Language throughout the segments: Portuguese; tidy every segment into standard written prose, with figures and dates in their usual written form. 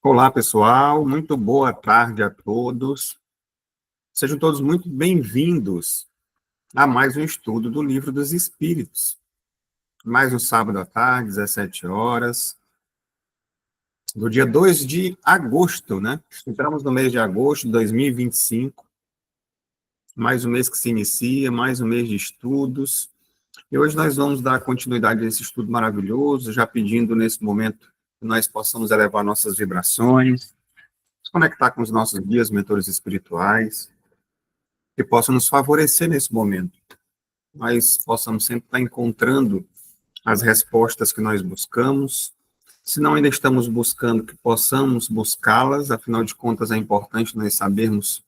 Olá, pessoal, muito boa tarde a todos. Sejam todos muito bem-vindos a mais um estudo do Livro dos Espíritos. Mais um sábado à tarde, 17 horas, do dia 2 de agosto, né? Entramos no mês de agosto de 2025, mais um mês que se inicia, mais um mês de estudos. E hoje nós vamos dar continuidade a esse estudo maravilhoso, já pedindo nesse momento que nós possamos elevar nossas vibrações, se conectar com os nossos guias, mentores espirituais, que possam nos favorecer nesse momento. Nós possamos sempre estar encontrando as respostas que nós buscamos. Se não ainda estamos buscando, que possamos buscá-las, afinal de contas é importante nós sabermos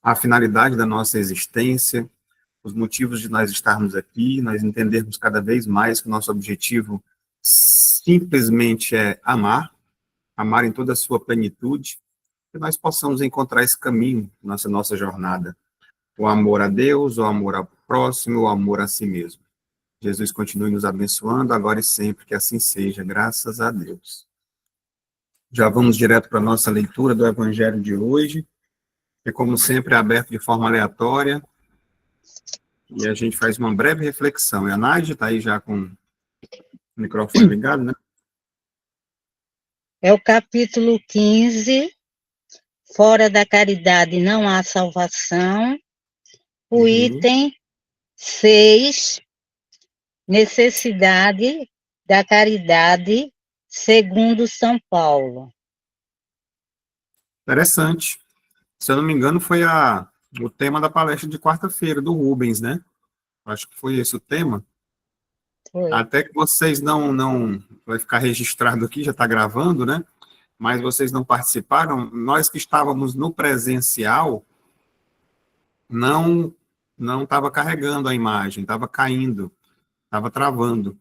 a finalidade da nossa existência, os motivos de nós estarmos aqui, nós entendermos cada vez mais que o nosso objetivo simplesmente é amar em toda a sua plenitude, que nós possamos encontrar esse caminho nessa nossa jornada. O amor a Deus, o amor ao próximo, o amor a si mesmo. Jesus continue nos abençoando, agora e sempre, que assim seja, graças a Deus. Já vamos direto para a nossa leitura do Evangelho de hoje, que, como sempre, é aberto de forma aleatória, e a gente faz uma breve reflexão. E a Nádia está aí já com o microfone ligado, né? É o capítulo 15, fora da caridade não há salvação. O item 6, necessidade da caridade, segundo São Paulo. Interessante. Se eu não me engano, foi o tema da palestra de quarta-feira, do Rubens, né? Acho que foi esse o tema. Foi. Até que vocês não vai ficar registrado aqui, já está gravando, né? Mas vocês não participaram. Nós que estávamos no presencial, não estava carregando a imagem, estava caindo, estava travando.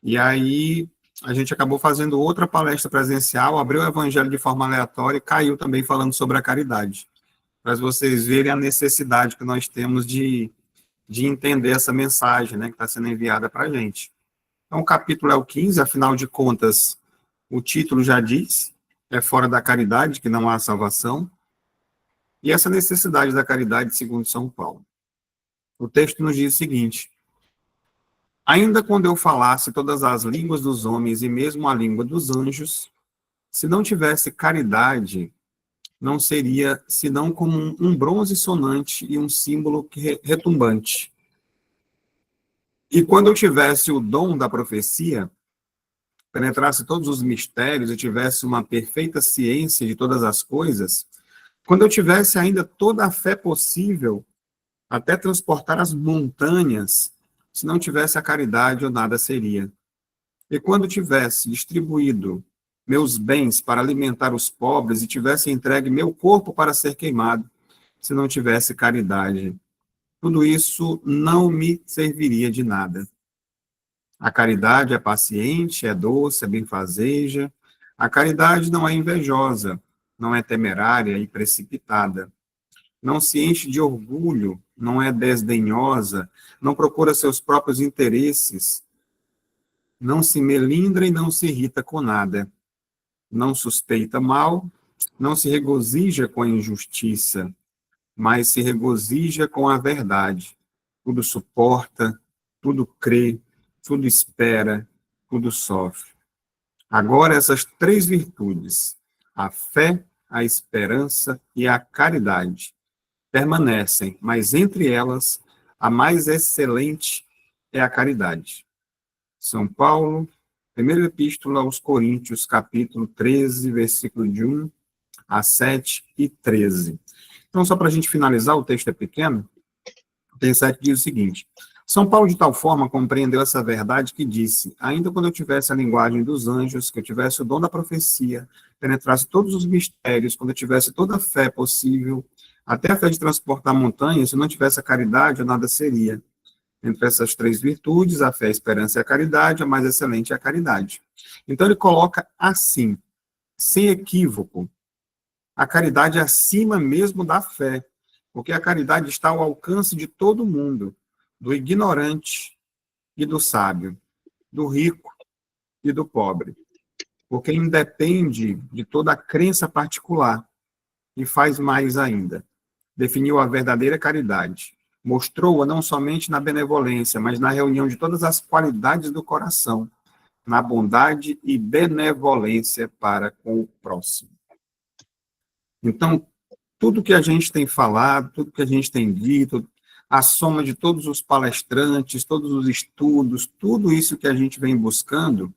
E aí a gente acabou fazendo outra palestra presencial, abriu o Evangelho de forma aleatória e caiu também falando sobre a caridade, para vocês verem a necessidade que nós temos de entender essa mensagem, né, que está sendo enviada para a gente. Então, o capítulo é o 15, afinal de contas, o título já diz, é fora da caridade que não há salvação, e essa necessidade da caridade segundo São Paulo. O texto nos diz o seguinte: ainda quando eu falasse todas as línguas dos homens e mesmo a língua dos anjos, se não tivesse caridade, não seria senão como um bronze sonante e um símbolo retumbante. E quando eu tivesse o dom da profecia, penetrasse todos os mistérios e tivesse uma perfeita ciência de todas as coisas, quando eu tivesse ainda toda a fé possível, até transportar as montanhas, se não tivesse a caridade, eu nada seria. E quando tivesse distribuído meus bens para alimentar os pobres e tivesse entregue meu corpo para ser queimado, se não tivesse caridade, tudo isso não me serviria de nada. A caridade é paciente, é doce, é benfazeja. A caridade não é invejosa, não é temerária e precipitada. Não se enche de orgulho, não é desdenhosa, não procura seus próprios interesses, não se melindra e não se irrita com nada. Não suspeita mal, não se regozija com a injustiça, mas se regozija com a verdade. Tudo suporta, tudo crê, tudo espera, tudo sofre. Agora, essas três virtudes, a fé, a esperança e a caridade, permanecem, mas entre elas, a mais excelente é a caridade. São Paulo, primeira epístola aos Coríntios, capítulo 13, versículo de 1 a 7 e 13. Então, só para a gente finalizar, o texto é pequeno, o texto 7 diz o seguinte: São Paulo de tal forma compreendeu essa verdade que disse: ainda quando eu tivesse a linguagem dos anjos, que eu tivesse o dom da profecia, penetrasse todos os mistérios, quando eu tivesse toda a fé possível, até a fé de transportar montanhas, se não tivesse a caridade, eu nada seria. Entre essas três virtudes, a fé, a esperança e a caridade, a mais excelente é a caridade. Então ele coloca assim, sem equívoco, a caridade é acima mesmo da fé, porque a caridade está ao alcance de todo mundo, do ignorante e do sábio, do rico e do pobre. porque independe de toda a crença particular, e faz mais ainda. Definiu a verdadeira caridade. Mostrou-a não somente na benevolência, mas na reunião de todas as qualidades do coração, na bondade e benevolência para com o próximo. Então, tudo que a gente tem falado, tudo que a gente tem dito, a soma de todos os palestrantes, todos os estudos, tudo isso que a gente vem buscando,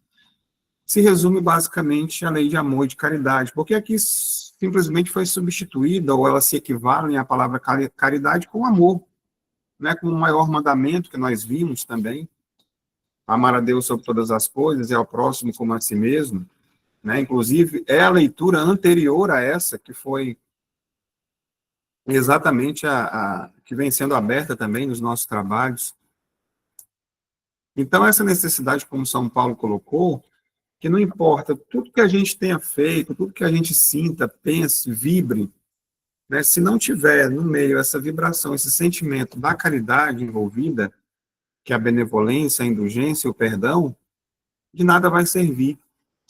se resume basicamente à lei de amor e de caridade, porque aqui simplesmente foi substituída, ou ela se equivale à palavra caridade com amor, né, com o maior mandamento que nós vimos também, amar a Deus sobre todas as coisas e ao próximo como a si mesmo, né, inclusive é a leitura anterior a essa, que foi exatamente a que vem sendo aberta também nos nossos trabalhos. Então, essa necessidade, como São Paulo colocou, que não importa tudo que a gente tenha feito, tudo que a gente sinta, pense, vibre, né, se não tiver no meio essa vibração, esse sentimento da caridade envolvida, que é a benevolência, a indulgência, o perdão, de nada vai servir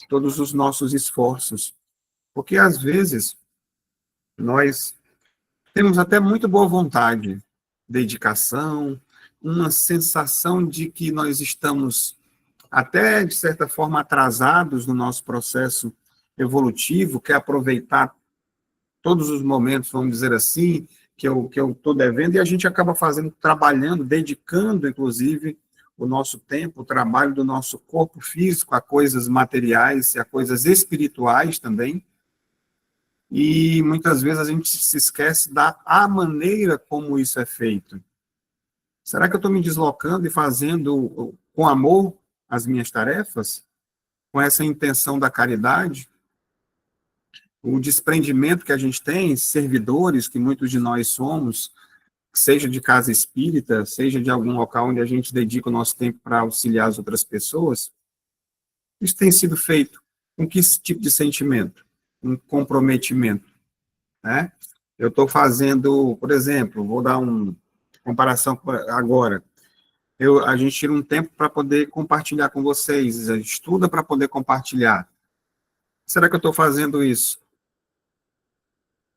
todos os nossos esforços. Porque, às vezes, nós temos até muito boa vontade, dedicação, uma sensação de que nós estamos até, de certa forma, atrasados no nosso processo evolutivo, que é aproveitar todos os momentos, vamos dizer assim, que eu estou devendo, e a gente acaba fazendo, trabalhando, dedicando, inclusive, o nosso tempo, o trabalho do nosso corpo físico a coisas materiais e a coisas espirituais também, e muitas vezes a gente se esquece da a maneira como isso é feito. Será que eu estou me deslocando e fazendo com amor as minhas tarefas? Com essa intenção da caridade? O desprendimento que a gente tem, servidores, que muitos de nós somos, seja de casa espírita, seja de algum local onde a gente dedica o nosso tempo para auxiliar as outras pessoas, isso tem sido feito com que tipo de sentimento? Um comprometimento, né? Eu estou fazendo, por exemplo, vou dar uma comparação agora, a gente tira um tempo para poder compartilhar com vocês, a gente estuda para poder compartilhar. Será que eu estou fazendo isso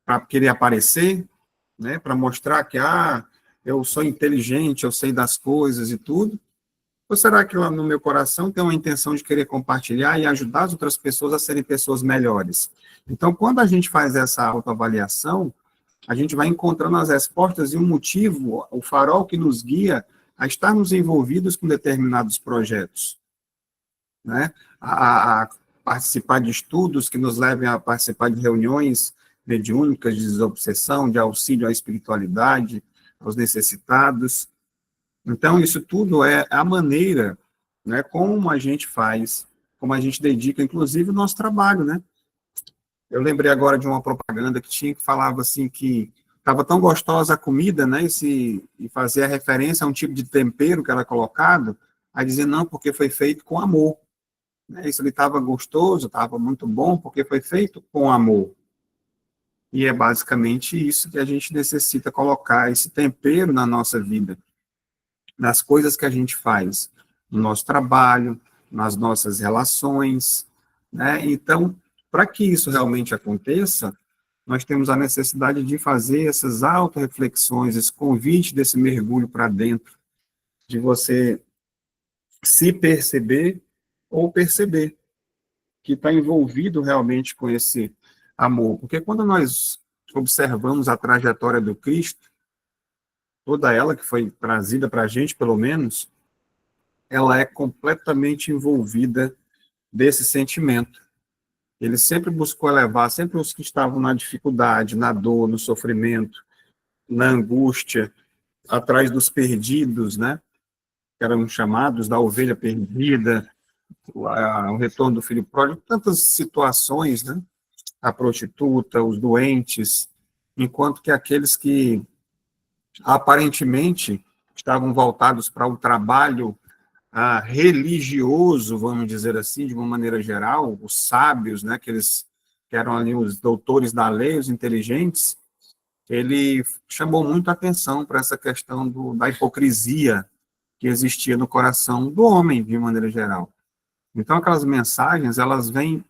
para querer aparecer, né? Para mostrar que eu sou inteligente, eu sei das coisas e tudo? Ou será que lá no meu coração tem uma intenção de querer compartilhar e ajudar as outras pessoas a serem pessoas melhores? Então, quando a gente faz essa autoavaliação, a gente vai encontrando as respostas e um motivo, o farol que nos guia a estarmos envolvidos com determinados projetos, né? A participar de estudos que nos levem a participar de reuniões mediúnicas de desobsessão, de auxílio à espiritualidade, aos necessitados. Então, isso tudo é a maneira, né, como a gente faz, como a gente dedica, inclusive, o nosso trabalho, né? Eu lembrei agora de uma propaganda que tinha que falava assim que estava tão gostosa a comida, né, e fazia referência a um tipo de tempero que era colocado, aí dizia, não, porque foi feito com amor. Né? Isso ali estava gostoso, estava muito bom, porque foi feito com amor. E é basicamente isso que a gente necessita colocar, esse tempero na nossa vida, nas coisas que a gente faz, no nosso trabalho, nas nossas relações, né? Então, para que isso realmente aconteça, nós temos a necessidade de fazer essas auto-reflexões, esse convite desse mergulho para dentro, de você se perceber ou perceber que está envolvido realmente com esse amor. Porque quando nós observamos a trajetória do Cristo, toda ela que foi trazida para a gente, pelo menos, ela é completamente envolvida desse sentimento. Ele sempre buscou elevar, sempre os que estavam na dificuldade, na dor, no sofrimento, na angústia, atrás dos perdidos, né? Que eram chamados da ovelha perdida, o retorno do filho pródigo, tantas situações, né? A prostituta, os doentes, enquanto que aqueles que aparentemente estavam voltados para o trabalho religioso, vamos dizer assim, de uma maneira geral, os sábios, né, que eram ali os doutores da lei, os inteligentes, ele chamou muito a atenção para essa questão da hipocrisia que existia no coração do homem, de maneira geral. Então, aquelas mensagens, elas vêm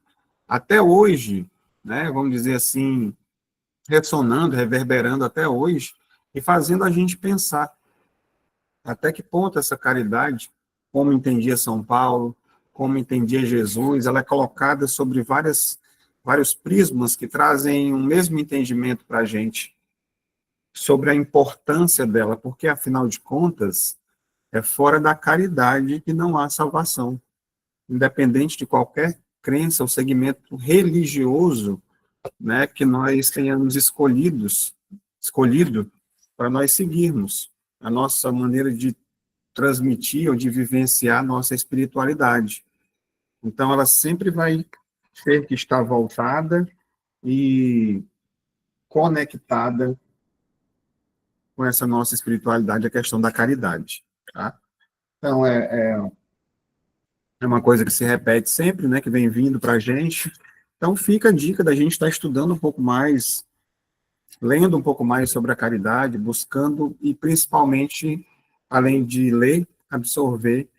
até hoje, né, vamos dizer assim, ressonando, reverberando até hoje, e fazendo a gente pensar até que ponto essa caridade, como entendia São Paulo, como entendia Jesus, ela é colocada sobre vários prismas que trazem um mesmo entendimento para a gente sobre a importância dela, porque, afinal de contas, é fora da caridade que não há salvação. Independente de qualquer crença ou segmento religioso, né, que nós tenhamos escolhido para nós seguirmos a nossa maneira de transmitir ou de vivenciar a nossa espiritualidade. Então, ela sempre vai ter que estar voltada e conectada com essa nossa espiritualidade, a questão da caridade. Tá? Então, é uma coisa que se repete sempre, né, que vem vindo para a gente. Então, fica a dica da gente estar estudando um pouco mais, lendo um pouco mais sobre a caridade, buscando e, principalmente, além de ler, absorver,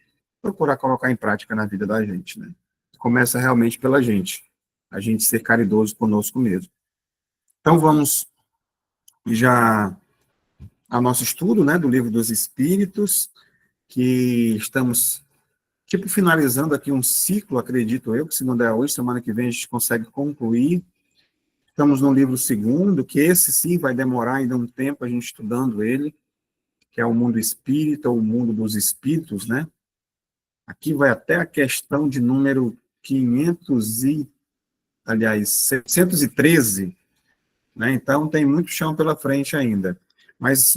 procurar colocar em prática na vida da gente. Né? Começa realmente pela gente, a gente ser caridoso conosco mesmo. Então, vamos já ao nosso estudo, né, do Livro dos Espíritos, que estamos tipo, finalizando aqui um ciclo, acredito eu, que se não der hoje, semana que vem a gente consegue concluir. Estamos no livro segundo, que esse sim vai demorar ainda um tempo a gente estudando ele, que é o mundo espírita, o mundo dos espíritos, né? Aqui vai até a questão de número 713, né? Então tem muito chão pela frente ainda. Mas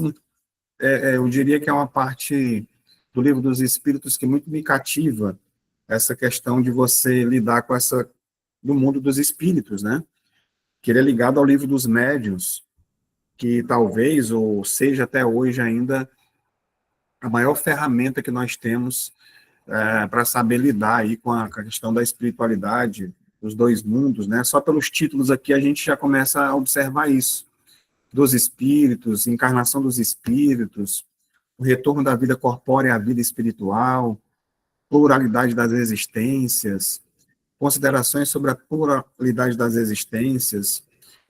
eu diria que é uma parte do livro dos espíritos que muito me cativa, essa questão de você lidar com essa do mundo dos espíritos, né? Que ele é ligado ao livro dos médiuns, que talvez, ou seja até hoje ainda, a maior ferramenta que nós temos para saber lidar aí com a questão da espiritualidade, dos dois mundos, né? Só pelos títulos aqui a gente já começa a observar isso. Dos espíritos, encarnação dos espíritos, o retorno da vida corpórea à vida espiritual, pluralidade das existências, considerações sobre a pluralidade das existências,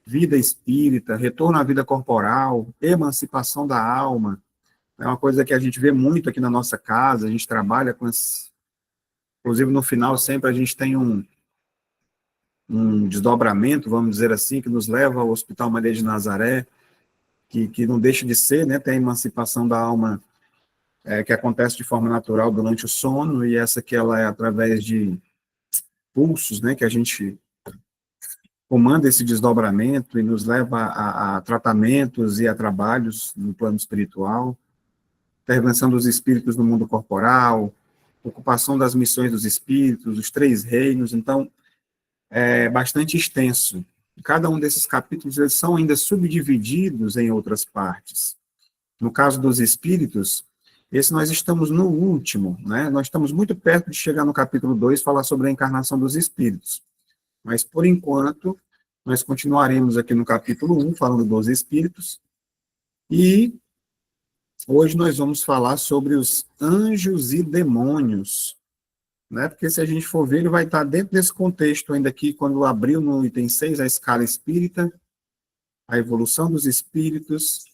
vida espírita, retorno à vida corporal, emancipação da alma. É uma coisa que a gente vê muito aqui na nossa casa, a gente trabalha com esse... Inclusive, no final, sempre a gente tem um desdobramento, vamos dizer assim, que nos leva ao Hospital Maria de Nazaré, que não deixa de ser, né, tem a emancipação da alma que acontece de forma natural durante o sono, e essa que ela é através de pulsos, né, que a gente comanda esse desdobramento e nos leva a tratamentos e a trabalhos no plano espiritual, intervenção dos espíritos no mundo corporal, ocupação das missões dos espíritos, os três reinos. Então, é bastante extenso. Cada um desses capítulos eles são ainda subdivididos em outras partes. No caso dos espíritos, esse nós estamos no último, né? Nós estamos muito perto de chegar no capítulo 2, falar sobre a encarnação dos espíritos. Mas, por enquanto, nós continuaremos aqui no capítulo 1, falando dos espíritos, e hoje nós vamos falar sobre os anjos e demônios, né? Porque se a gente for ver, ele vai estar dentro desse contexto ainda aqui, quando abriu no item 6, a escala espírita, a evolução dos espíritos,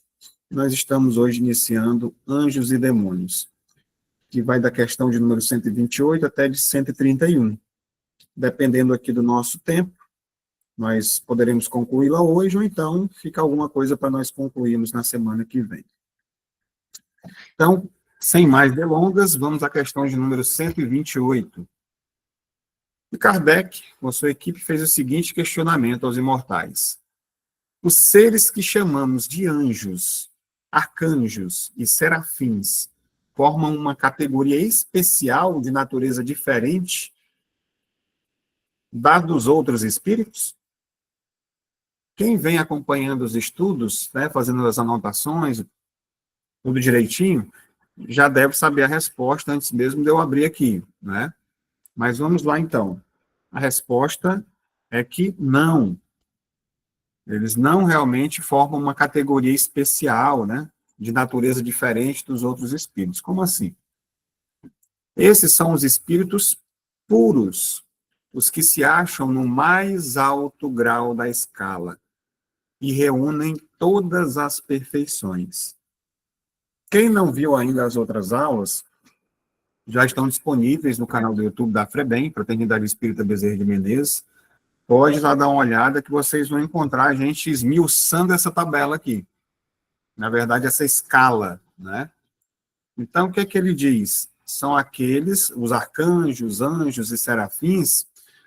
nós estamos hoje iniciando anjos e demônios, que vai da questão de número 128 até de 131. Dependendo aqui do nosso tempo, nós poderemos concluí-la hoje, ou então fica alguma coisa para nós concluirmos na semana que vem. Então, sem mais delongas, vamos à questão de número 128. E Kardec, com sua equipe, fez o seguinte questionamento aos imortais. Os seres que chamamos de anjos, arcanjos e serafins formam uma categoria especial de natureza diferente da dos outros espíritos? Quem vem acompanhando os estudos, né, fazendo as anotações, tudo direitinho, já deve saber a resposta antes mesmo de eu abrir aqui, né? Mas vamos lá, então. A resposta é que não. Eles não realmente formam uma categoria especial, né, de natureza diferente dos outros espíritos. Como assim? Esses são os espíritos puros, os que se acham no mais alto grau da escala e reúnem todas as perfeições. Quem não viu ainda as outras aulas, já estão disponíveis no canal do YouTube da FREBEM, Fraternidade Espírita Bezerra de Menezes. Pode lá dar uma olhada que vocês vão encontrar a gente esmiuçando essa tabela aqui. Na verdade, essa escala, né? Então, o que é que ele diz? São aqueles, os arcanjos, anjos e serafins,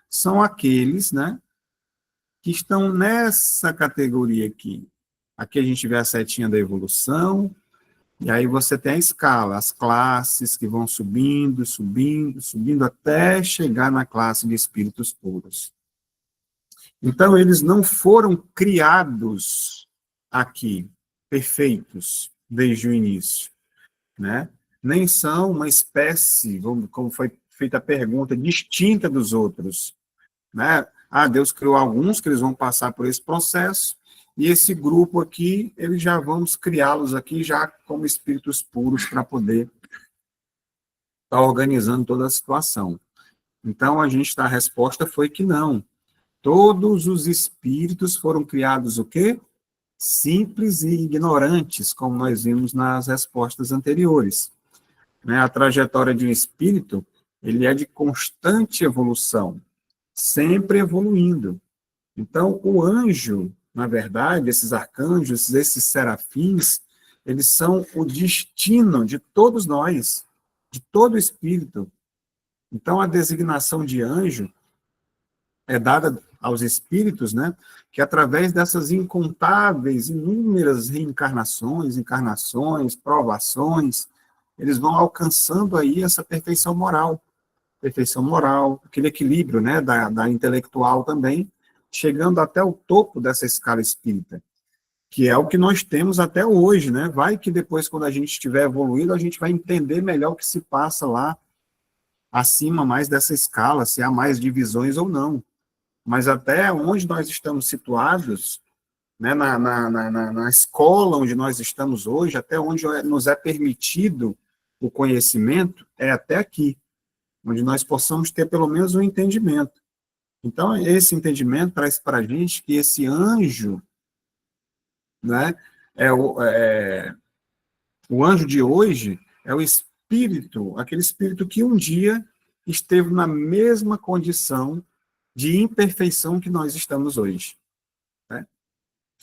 são aqueles, né, que estão nessa categoria aqui. Aqui a gente vê a setinha da evolução, e aí você tem a escala, as classes que vão subindo, subindo, subindo, até chegar na classe de espíritos puros. Então, eles não foram criados aqui, perfeitos, desde o início, né? Nem são uma espécie, como foi feita a pergunta, distinta dos outros, né? Ah, Deus criou alguns que eles vão passar por esse processo, e esse grupo aqui, eles já vamos criá-los aqui já como espíritos puros para poder estar organizando toda a situação. Então, a resposta foi que não. Todos os espíritos foram criados o quê? Simples e ignorantes, como nós vimos nas respostas anteriores. Né? A trajetória de um espírito, ele é de constante evolução, sempre evoluindo. Então, o anjo, na verdade, esses arcanjos, esses serafins, eles são o destino de todos nós, de todo espírito. Então, a designação de anjo é dada aos espíritos, né, que através dessas incontáveis, inúmeras reencarnações, encarnações, provações, eles vão alcançando aí essa perfeição moral, aquele equilíbrio, né, da intelectual também, chegando até o topo dessa escala espírita, que é o que nós temos até hoje, né? Vai que depois, quando a gente estiver evoluído, a gente vai entender melhor o que se passa lá acima mais dessa escala, se há mais divisões ou não. Mas até onde nós estamos situados, né, na escola onde nós estamos hoje, até onde nos é permitido o conhecimento, é até aqui, onde nós possamos ter pelo menos um entendimento. Então, esse entendimento traz para a gente que esse anjo, né, o anjo de hoje é o espírito, aquele espírito que um dia esteve na mesma condição de imperfeição que nós estamos hoje. Né?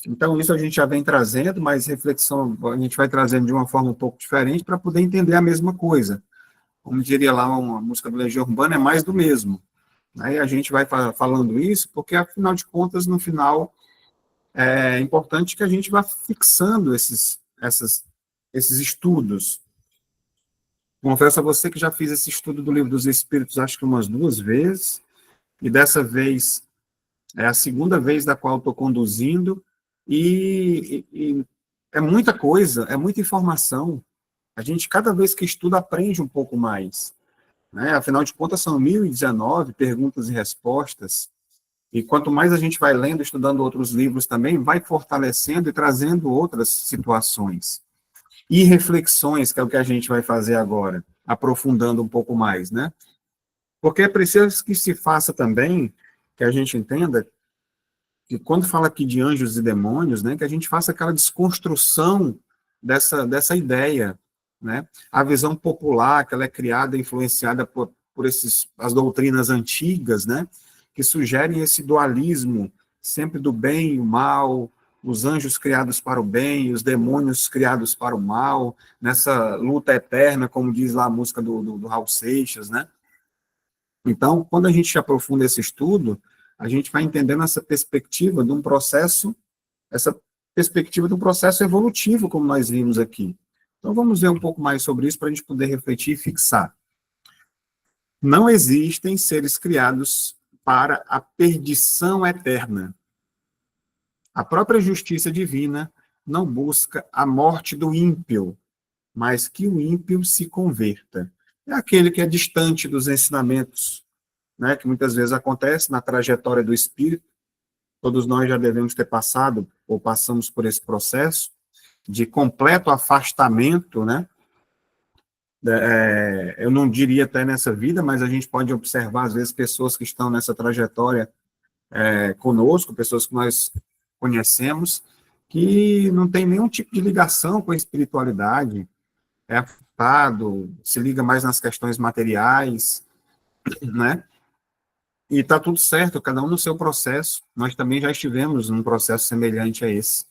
Então, isso a gente já vem trazendo, mas reflexão a gente vai trazendo de uma forma um pouco diferente para poder entender a mesma coisa. Como diria lá uma música do Legião Urbana, é mais do mesmo. Aí a gente vai falando isso porque, afinal de contas, no final, é importante que a gente vá fixando esses estudos. Confesso a você que já fiz esse estudo do Livro dos Espíritos, acho que umas 2 vezes, e dessa vez é a segunda vez da qual estou conduzindo, e é muita coisa, é muita informação. A gente, cada vez que estuda, aprende um pouco mais. Né? Afinal de contas, são 1019 perguntas e respostas, e quanto mais a gente vai lendo, estudando outros livros também, vai fortalecendo e trazendo outras situações. E reflexões, que é o que a gente vai fazer agora, aprofundando um pouco mais, né? Porque é preciso que se faça também, que a gente entenda, que quando fala aqui de anjos e demônios, né, que a gente faça aquela desconstrução dessa ideia, né? A visão popular, que ela é criada, influenciada por as doutrinas antigas, né, que sugerem esse dualismo, sempre do bem e o mal, os anjos criados para o bem, os demônios criados para o mal, nessa luta eterna, como diz lá a música do Raul Seixas, né? Então, quando a gente aprofunda esse estudo, a gente vai entendendo essa perspectiva de um processo evolutivo, como nós vimos aqui. Então, vamos ver um pouco mais sobre isso para a gente poder refletir e fixar. Não existem seres criados para a perdição eterna. A própria justiça divina não busca a morte do ímpio, mas que o ímpio se converta. É aquele que é distante dos ensinamentos, né, que muitas vezes acontece na trajetória do espírito. Todos nós já devemos ter passado, ou passamos por esse processo, de completo afastamento, né, Eu não diria até nessa vida, mas a gente pode observar, às vezes, pessoas que estão nessa trajetória conosco, pessoas que nós conhecemos, que não tem nenhum tipo de ligação com a espiritualidade, é afetado, se liga mais nas questões materiais, né? E está tudo certo, cada um no seu processo. Nós também já estivemos num processo semelhante a esse.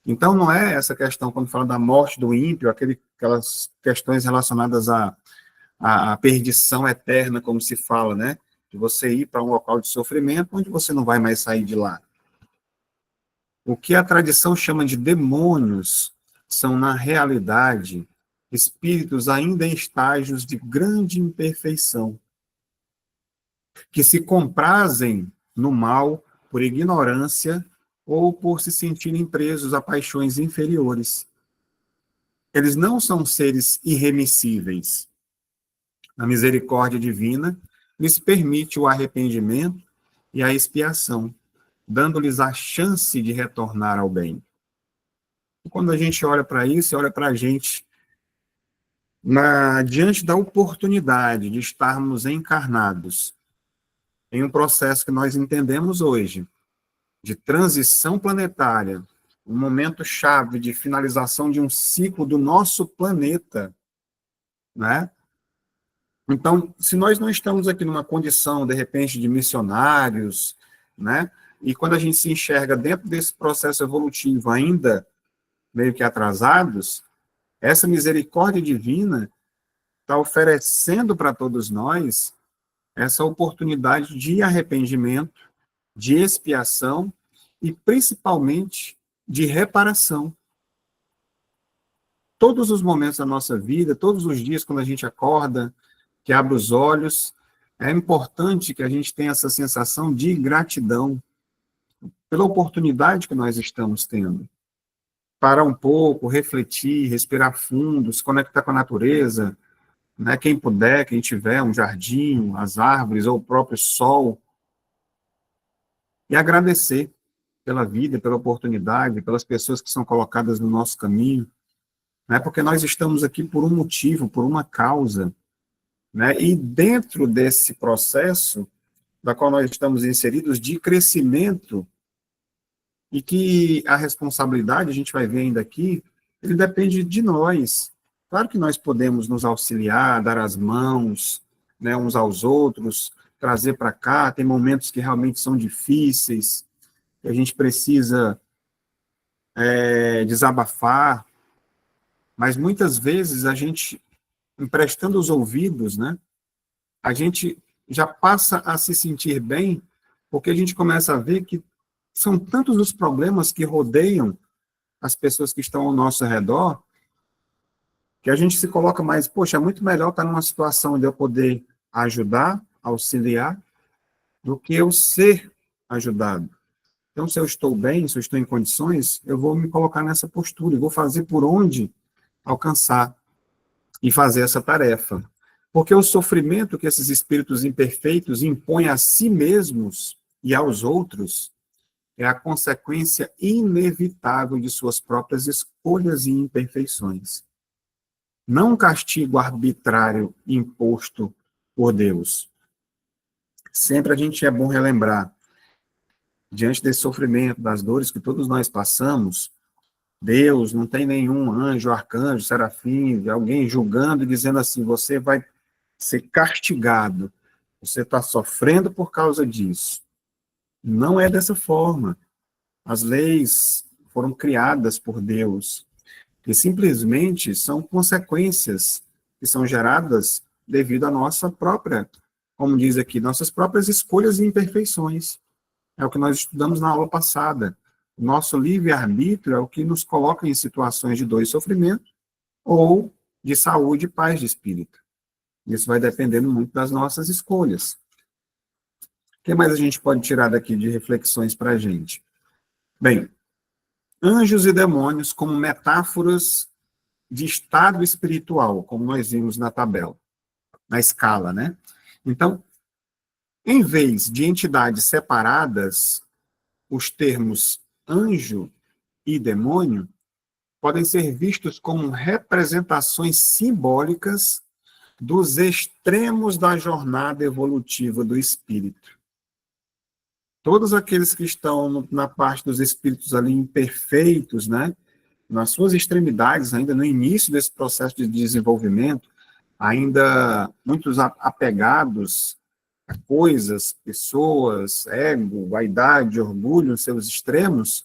Então, não é essa questão, quando fala da morte do ímpio, aquelas questões relacionadas à perdição eterna, como se fala, né? De você ir para um local de sofrimento onde você não vai mais sair de lá. O que a tradição chama de demônios são, na realidade, espíritos ainda em estágios de grande imperfeição, que se comprazem no mal por ignorância ou por se sentirem presos a paixões inferiores. Eles não são seres irremissíveis. A misericórdia divina lhes permite o arrependimento e a expiação, dando-lhes a chance de retornar ao bem. E quando a gente olha para isso, olha para a gente diante da oportunidade de estarmos encarnados em um processo que nós entendemos hoje, de transição planetária, um momento chave de finalização de um ciclo do nosso planeta, né? Então, se nós não estamos aqui numa condição, de repente, de missionários, né? E quando a gente se enxerga dentro desse processo evolutivo ainda meio que atrasados, essa misericórdia divina está oferecendo para todos nós essa oportunidade de arrependimento, de expiação e, principalmente, de reparação. Todos os momentos da nossa vida, todos os dias, quando a gente acorda, que abre os olhos, é importante que a gente tenha essa sensação de gratidão pela oportunidade que nós estamos tendo. Parar um pouco, refletir, respirar fundo, se conectar com a natureza, né? Quem puder, quem tiver um jardim, as árvores ou o próprio sol, e agradecer pela vida, pela oportunidade, pelas pessoas que são colocadas no nosso caminho, né? Porque nós estamos aqui por um motivo, por uma causa, né? E dentro desse processo, da qual nós estamos inseridos, de crescimento, e que a responsabilidade, a gente vai ver ainda aqui, ele depende de nós. Claro que nós podemos nos auxiliar, dar as mãos, né, uns aos outros, trazer para cá, tem momentos que realmente são difíceis, que a gente precisa desabafar, mas muitas vezes a gente, emprestando os ouvidos, né, a gente já passa a se sentir bem, porque a gente começa a ver que são tantos os problemas que rodeiam as pessoas que estão ao nosso redor, que a gente se coloca mais, poxa, é muito melhor estar numa situação onde eu poder ajudar, auxiliar, do que eu ser ajudado. Então, se eu estou bem, se eu estou em condições, eu vou me colocar nessa postura, e vou fazer por onde alcançar e fazer essa tarefa. Porque o sofrimento que esses espíritos imperfeitos impõem a si mesmos e aos outros é a consequência inevitável de suas próprias escolhas e imperfeições. Não um castigo arbitrário imposto por Deus. Sempre a gente é bom relembrar, diante desse sofrimento, das dores que todos nós passamos, Deus não tem nenhum anjo, arcanjo, serafim, alguém julgando e dizendo assim, você vai ser castigado, você está sofrendo por causa disso. Não é dessa forma. As leis foram criadas por Deus e simplesmente são consequências que são geradas devido à nossa própria, como diz aqui, nossas próprias escolhas e imperfeições. É o que nós estudamos na aula passada. O nosso livre-arbítrio é o que nos coloca em situações de dor e sofrimento ou de saúde e paz de espírito. Isso vai dependendo muito das nossas escolhas. O que mais a gente pode tirar daqui de reflexões para a gente? Bem, anjos e demônios como metáforas de estado espiritual, como nós vimos na tabela, na escala, né? Então, em vez de entidades separadas, os termos anjo e demônio podem ser vistos como representações simbólicas dos extremos da jornada evolutiva do espírito. Todos aqueles que estão na parte dos espíritos ali imperfeitos, né, nas suas extremidades, ainda no início desse processo de desenvolvimento, ainda muitos apegados a coisas, pessoas, ego, vaidade, orgulho, em seus extremos,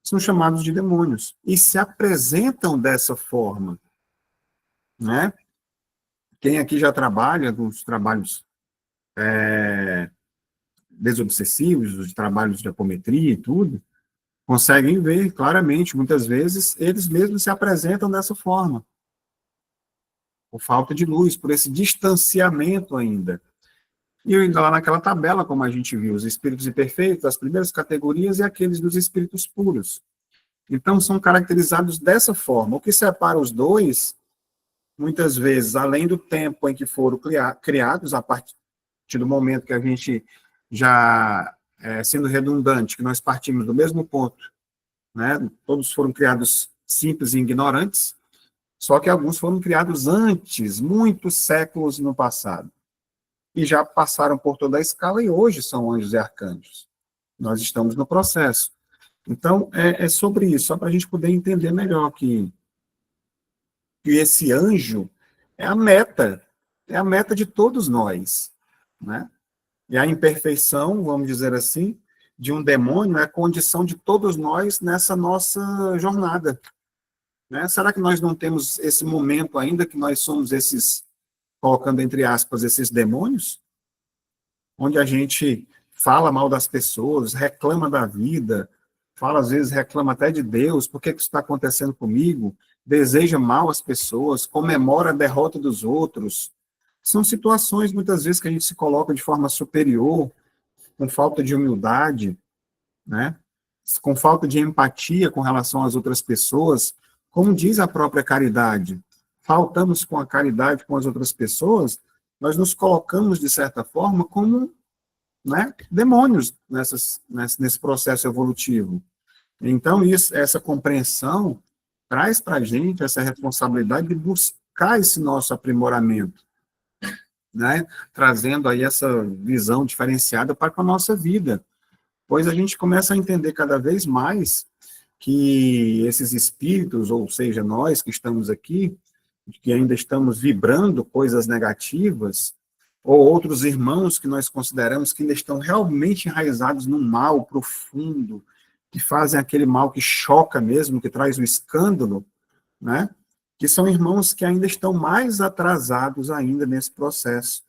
são chamados de demônios e se apresentam dessa forma, né? Quem aqui já trabalha com os trabalhos desobsessivos, os trabalhos de apometria e tudo, conseguem ver claramente, muitas vezes, eles mesmos se apresentam dessa forma, por falta de luz, por esse distanciamento ainda. E ainda lá naquela tabela, como a gente viu, os espíritos imperfeitos, as primeiras categorias e aqueles dos espíritos puros. Então, são caracterizados dessa forma. O que separa os dois, muitas vezes, além do tempo em que foram criados, a partir do momento que a gente já, sendo redundante, que nós partimos do mesmo ponto, né? Todos foram criados simples e ignorantes, só que alguns foram criados antes, muitos séculos no passado, e já passaram por toda a escala e hoje são anjos e arcanjos. Nós estamos no processo. Então, é sobre isso, só para a gente poder entender melhor que esse anjo é a meta de todos nós, né? E a imperfeição, vamos dizer assim, de um demônio é a condição de todos nós nessa nossa jornada, né? Será que nós não temos esse momento ainda que nós somos esses, colocando entre aspas, esses demônios? Onde a gente fala mal das pessoas, reclama da vida, fala às vezes, reclama até de Deus, por que isso está acontecendo comigo? Deseja mal às pessoas, comemora a derrota dos outros. São situações, muitas vezes, que a gente se coloca de forma superior, com falta de humildade, né? Com falta de empatia com relação às outras pessoas. Como diz a própria caridade, faltamos com a caridade com as outras pessoas, nós nos colocamos, de certa forma, como, né, demônios nesse processo evolutivo. Então, essa compreensão traz para a gente essa responsabilidade de buscar esse nosso aprimoramento, né, trazendo aí essa visão diferenciada para a nossa vida, pois a gente começa a entender cada vez mais que esses espíritos, ou seja, nós que estamos aqui, que ainda estamos vibrando coisas negativas, ou outros irmãos que nós consideramos que ainda estão realmente enraizados no mal profundo, que fazem aquele mal que choca mesmo, que traz o escândalo, né? Que são irmãos que ainda estão mais atrasados ainda nesse processo,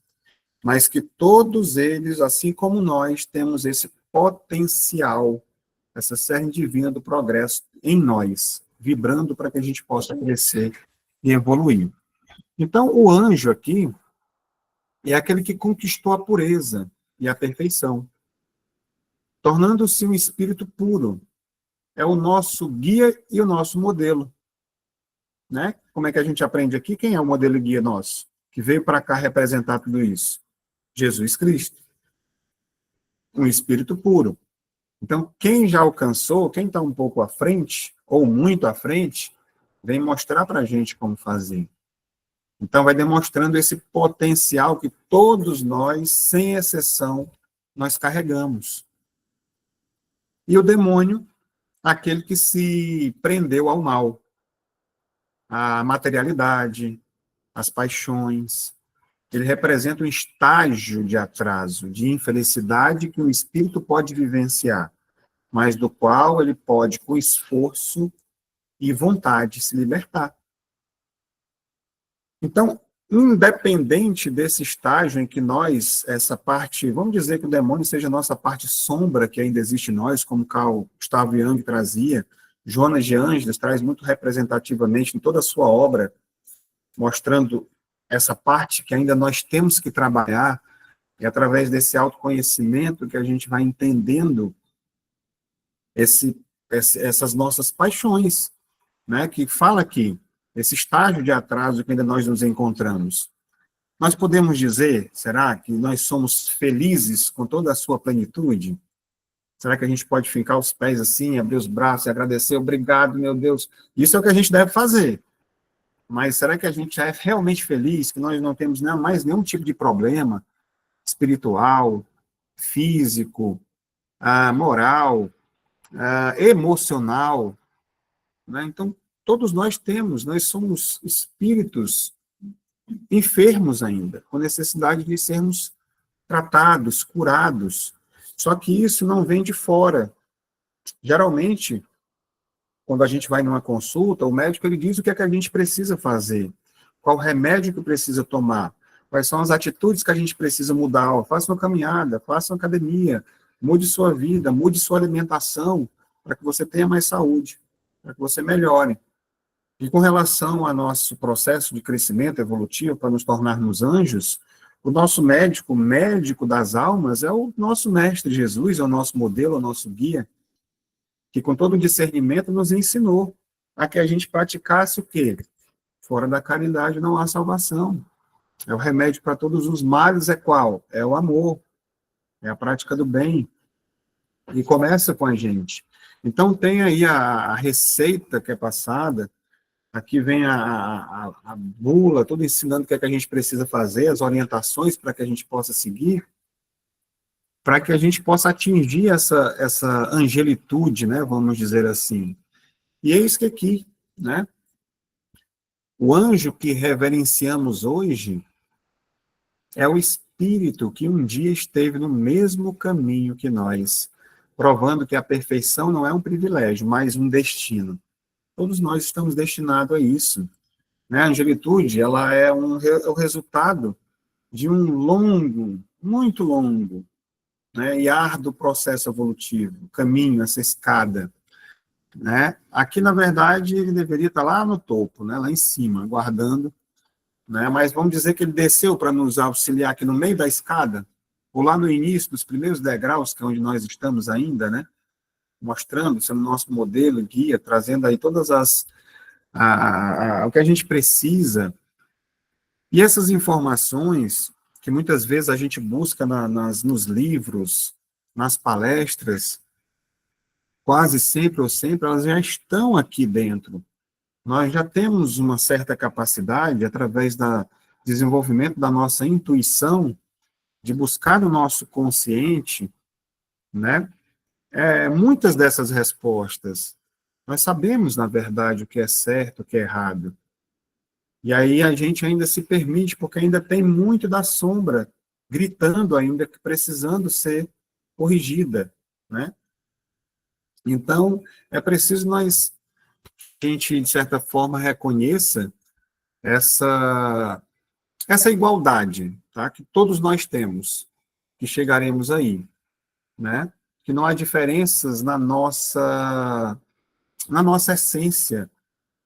mas que todos eles, assim como nós, temos esse potencial, essa série divina do progresso em nós, vibrando para que a gente possa crescer e evoluir. Então, o anjo aqui é aquele que conquistou a pureza e a perfeição, tornando-se um espírito puro. É o nosso guia e o nosso modelo, né? Como é que a gente aprende aqui? Quem é o modelo e guia nosso? Que veio para cá representar tudo isso? Jesus Cristo. Um espírito puro. Então, quem já alcançou, quem está um pouco à frente, ou muito à frente, vem mostrar para a gente como fazer. Então, vai demonstrando esse potencial que todos nós, sem exceção, nós carregamos. E o demônio, aquele que se prendeu ao mal, à materialidade, às paixões. Ele representa um estágio de atraso, de infelicidade que o espírito pode vivenciar, mas do qual ele pode, com esforço e vontade, se libertar. Então, independente desse estágio em que nós, essa parte, vamos dizer que o demônio seja a nossa parte sombra que ainda existe em nós, como Carl Gustav Jung trazia, Jonas de Ângeles traz muito representativamente em toda a sua obra, mostrando essa parte que ainda nós temos que trabalhar, e através desse autoconhecimento que a gente vai entendendo essas nossas paixões, né, que fala aqui, esse estágio de atraso que ainda nós nos encontramos. Nós podemos dizer, será que nós somos felizes com toda a sua plenitude? Será que a gente pode fincar os pés assim, abrir os braços e agradecer? Obrigado, meu Deus. Isso é o que a gente deve fazer. mas será que a gente é realmente feliz, que nós não temos mais nenhum tipo de problema espiritual, físico, moral, emocional, né? Então, todos nós somos espíritos enfermos ainda, com necessidade de sermos tratados, curados. Só que isso não vem de fora. Geralmente, quando a gente vai numa consulta, o médico ele diz o que é que a gente precisa fazer, qual remédio que precisa tomar, quais são as atitudes que a gente precisa mudar. Ó, faça uma caminhada, faça uma academia, mude sua vida, mude sua alimentação, para que você tenha mais saúde, para que você melhore. E com relação ao nosso processo de crescimento evolutivo para nos tornarmos anjos, o nosso médico, o médico das almas, é o nosso mestre Jesus, é o nosso modelo, é o nosso guia, que com todo o discernimento nos ensinou a que a gente praticasse o quê? Fora da caridade não há salvação. É o remédio para todos os males é qual? É o amor, é a prática do bem. E começa com a gente. Então tem aí a receita que é passada, aqui vem a bula, tudo ensinando o que é que a gente precisa fazer, as orientações para que a gente possa seguir, para que a gente possa atingir essa angelitude, né, vamos dizer assim. E é isso que aqui, né, o anjo que reverenciamos hoje é o espírito que um dia esteve no mesmo caminho que nós, provando que a perfeição não é um privilégio, mas um destino. Todos nós estamos destinados a isso, né? A angelitude, ela é o resultado de um longo, muito longo, né, e árduo processo evolutivo, caminho, essa escada, né? Aqui, na verdade, ele deveria estar lá no topo, né, lá em cima, aguardando, né? Mas vamos dizer que ele desceu para nos auxiliar aqui no meio da escada, ou lá no início dos primeiros degraus, que é onde nós estamos ainda, né? Mostrando, sendo nosso modelo, guia, trazendo aí todas o que a gente precisa. E essas informações que muitas vezes a gente busca nos livros, nas palestras, quase sempre ou sempre, elas já estão aqui dentro. Nós já temos uma certa capacidade, através do desenvolvimento da nossa intuição, de buscar no nosso consciente, né, muitas dessas respostas. Nós sabemos, na verdade, o que é certo, o que é errado. E aí a gente ainda se permite, porque ainda tem muito da sombra gritando ainda, precisando ser corrigida, né? Então, é preciso a gente, de certa forma, reconheça essa igualdade, tá? Que todos nós temos, que chegaremos aí, né? Que não há diferenças na nossa essência,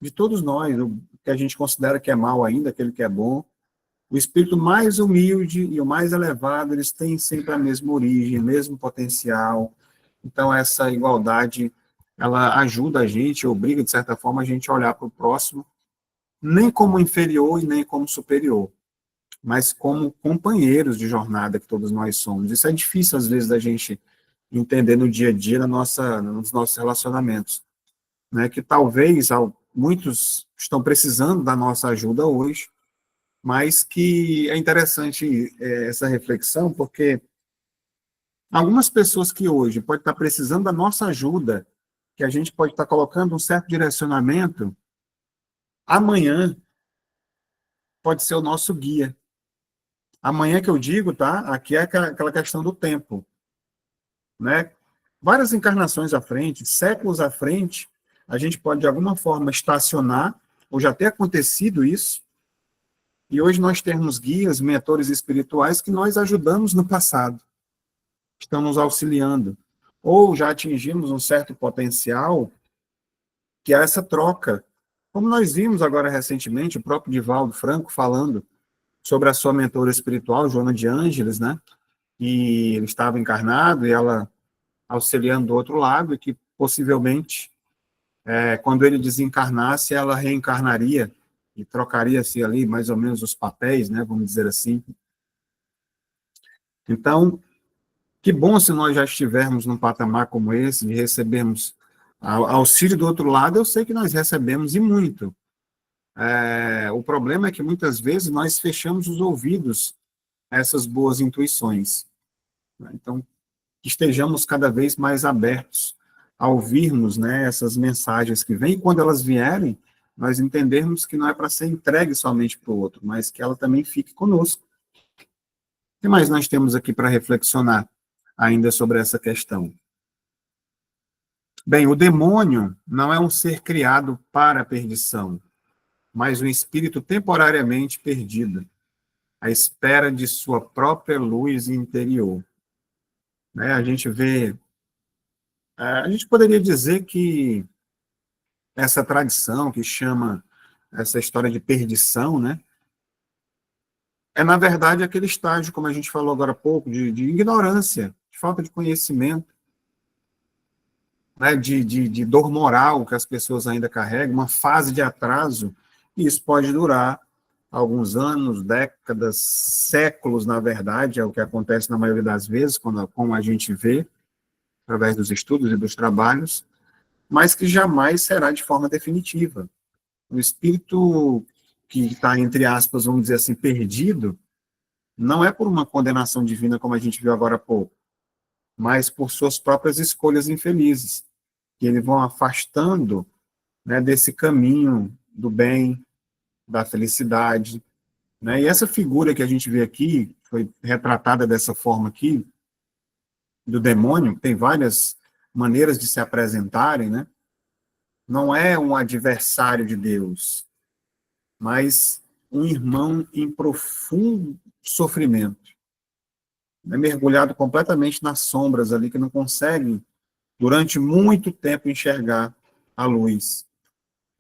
de todos nós, o que a gente considera que é mal ainda, aquele que é bom. O espírito mais humilde e o mais elevado, eles têm sempre a mesma origem, o mesmo potencial. Então, essa igualdade, ela ajuda a gente, obriga, de certa forma, a gente a olhar para o próximo, nem como inferior e nem como superior, mas como companheiros de jornada que todos nós somos. Isso é difícil, às vezes, da gente entender no dia a dia, nos nossos relacionamentos, né? Que talvez muitos estão precisando da nossa ajuda hoje, mas que é interessante essa reflexão, porque algumas pessoas que hoje podem estar precisando da nossa ajuda, que a gente pode estar colocando um certo direcionamento, amanhã pode ser o nosso guia. Amanhã que eu digo, tá? Aqui é aquela questão do tempo, né? Várias encarnações à frente, séculos à frente, a gente pode de alguma forma estacionar, ou já ter acontecido isso, e hoje nós temos guias, mentores espirituais que nós ajudamos no passado, estão nos auxiliando, ou já atingimos um certo potencial, que é essa troca. Como nós vimos agora recentemente, o próprio Divaldo Franco falando sobre a sua mentora espiritual, Joana de Ângeles, né? E ele estava encarnado e ela auxiliando do outro lado, e que possivelmente, quando ele desencarnasse, ela reencarnaria e trocaria-se ali mais ou menos os papéis, né? Vamos dizer assim. Então, que bom se nós já estivermos num patamar como esse, de recebermos auxílio do outro lado, eu sei que nós recebemos e muito. O problema é que muitas vezes nós fechamos os ouvidos a essas boas intuições. Então, que estejamos cada vez mais abertos a ouvirmos, né, essas mensagens que vêm, e quando elas vierem, nós entendermos que não é para ser entregue somente para o outro, mas que ela também fique conosco. O que mais nós temos aqui para reflexionar ainda sobre essa questão? Bem, o demônio não é um ser criado para a perdição, mas um espírito temporariamente perdido, à espera de sua própria luz interior. Né? A gente poderia dizer que essa tradição que chama essa história de perdição, né, é, na verdade, aquele estágio, como a gente falou agora há pouco, de ignorância, de falta de conhecimento, né, de dor moral que as pessoas ainda carregam, uma fase de atraso, e isso pode durar alguns anos, décadas, séculos, na verdade, é o que acontece na maioria das vezes, como a gente vê, através dos estudos e dos trabalhos, mas que jamais será de forma definitiva. O espírito que está, entre aspas, vamos dizer assim, perdido, não é por uma condenação divina, como a gente viu agora há pouco, mas por suas próprias escolhas infelizes, que eles vão afastando, né, desse caminho do bem, da felicidade. Né? E essa figura que a gente vê aqui, foi retratada dessa forma aqui, do demônio, tem várias maneiras de se apresentarem, né? Não é um adversário de Deus, mas um irmão em profundo sofrimento, né? Mergulhado completamente nas sombras ali, que não consegue, durante muito tempo, enxergar a luz.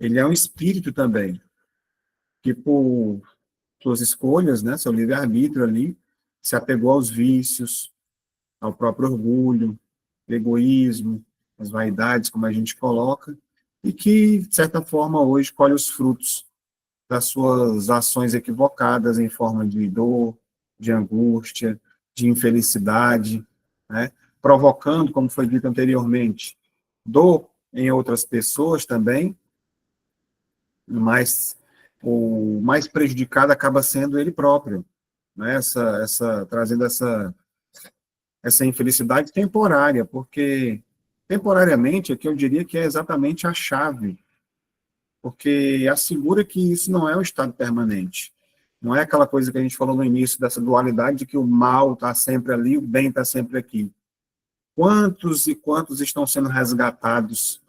Ele é um espírito também, que por suas escolhas, né, seu livre-arbítrio ali, se apegou aos vícios, ao próprio orgulho, egoísmo, as vaidades, como a gente coloca, e que, de certa forma, hoje colhe os frutos das suas ações equivocadas em forma de dor, de angústia, de infelicidade, né? Provocando, como foi dito anteriormente, dor em outras pessoas também, mas o mais prejudicado acaba sendo ele próprio, né? Trazendo essa infelicidade temporária, porque temporariamente aqui eu diria que é exatamente a chave, porque assegura que isso não é um estado permanente. Não é aquela coisa que a gente falou no início, dessa dualidade de que o mal está sempre ali, o bem está sempre aqui. Quantos e quantos estão sendo resgatados,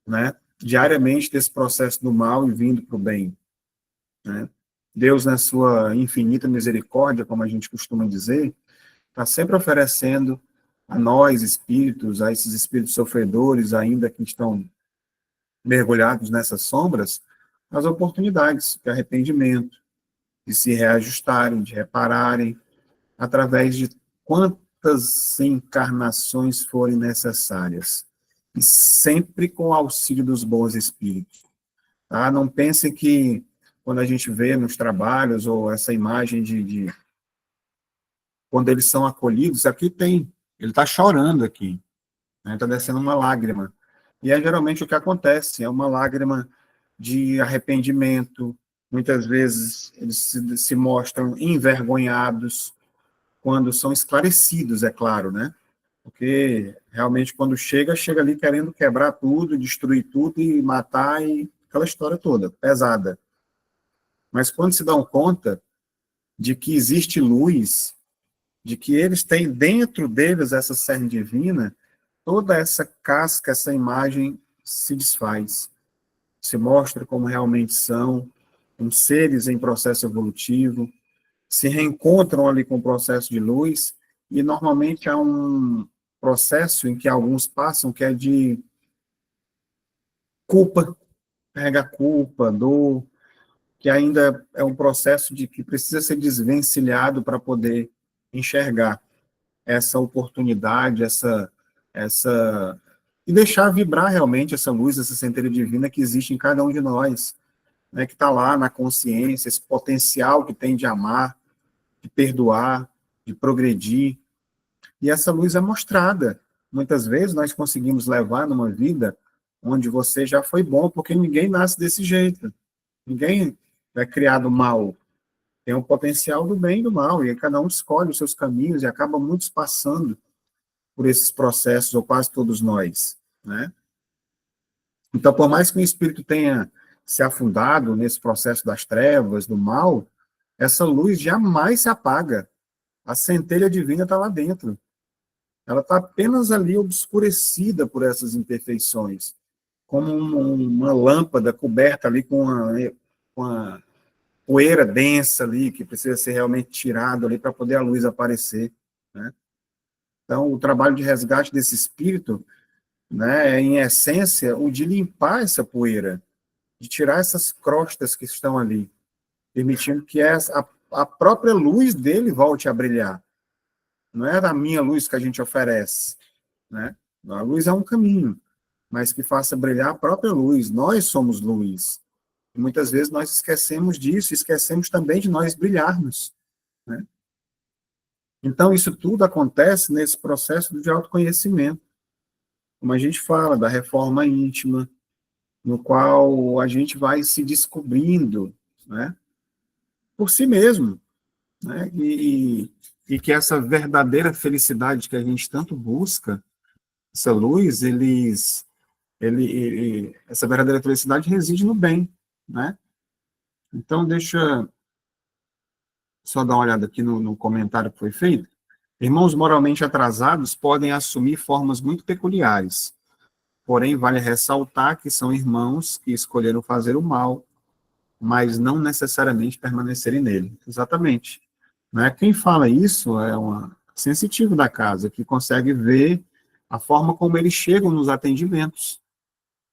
né, diariamente desse processo do mal e vindo para o bem? Né? Deus, na sua infinita misericórdia, como a gente costuma dizer, está sempre oferecendo a nós, espíritos, a esses espíritos sofredores, ainda que estão mergulhados nessas sombras, as oportunidades de arrependimento, de se reajustarem, de repararem, através de quantas encarnações forem necessárias, e sempre com o auxílio dos bons espíritos. Tá? Não pensem que, quando a gente vê nos trabalhos, ou essa imagem quando eles são acolhidos, aqui tem, ele está chorando aqui, está, né, descendo uma lágrima. E é geralmente o que acontece, é uma lágrima de arrependimento. Muitas vezes eles se mostram envergonhados quando são esclarecidos, é claro, né? Porque realmente quando chega ali querendo quebrar tudo, destruir tudo e matar, e aquela história toda, pesada. Mas quando se dão conta de que existe luz, de que eles têm dentro deles essa cerne divina, toda essa casca, essa imagem se desfaz, se mostra como realmente são, como seres em processo evolutivo, se reencontram ali com o processo de luz, e normalmente há um processo em que alguns passam, que é de culpa, carrega culpa, dor, que ainda é um processo de que precisa ser desvencilhado para poder enxergar essa oportunidade, e deixar vibrar realmente essa luz, essa centelha divina que existe em cada um de nós, né, que está lá na consciência, esse potencial que tem de amar, de perdoar, de progredir. E essa luz é mostrada. Muitas vezes nós conseguimos levar numa vida onde você já foi bom, porque ninguém nasce desse jeito. Ninguém é criado mal. Tem o potencial do bem e do mal, e cada um escolhe os seus caminhos e acaba muitos passando por esses processos, ou quase todos nós, né? Então, por mais que o espírito tenha se afundado nesse processo das trevas, do mal, essa luz jamais se apaga. A centelha divina está lá dentro. Ela está apenas ali obscurecida por essas imperfeições, como uma lâmpada coberta ali com a poeira densa ali, que precisa ser realmente tirado ali para poder a luz aparecer, né? Então, o trabalho de resgate desse espírito, né, é, em essência, o de limpar essa poeira, de tirar essas crostas que estão ali, permitindo que a própria luz dele volte a brilhar. Não é a minha luz que a gente oferece, né? A luz é um caminho, mas que faça brilhar a própria luz. Nós somos luz. E muitas vezes nós esquecemos disso, esquecemos também de nós brilharmos, né? Então, isso tudo acontece nesse processo de autoconhecimento, como a gente fala, da reforma íntima, no qual a gente vai se descobrindo, né, por si mesmo, né, e que essa verdadeira felicidade que a gente tanto busca, essa luz, essa verdadeira felicidade reside no bem, né? Então, deixa só dar uma olhada aqui no comentário que foi feito. Irmãos moralmente atrasados podem assumir formas muito peculiares, porém, vale ressaltar que são irmãos que escolheram fazer o mal, mas não necessariamente permanecerem nele. Exatamente. Né? Quem fala isso é um sensitivo da casa, que consegue ver a forma como eles chegam nos atendimentos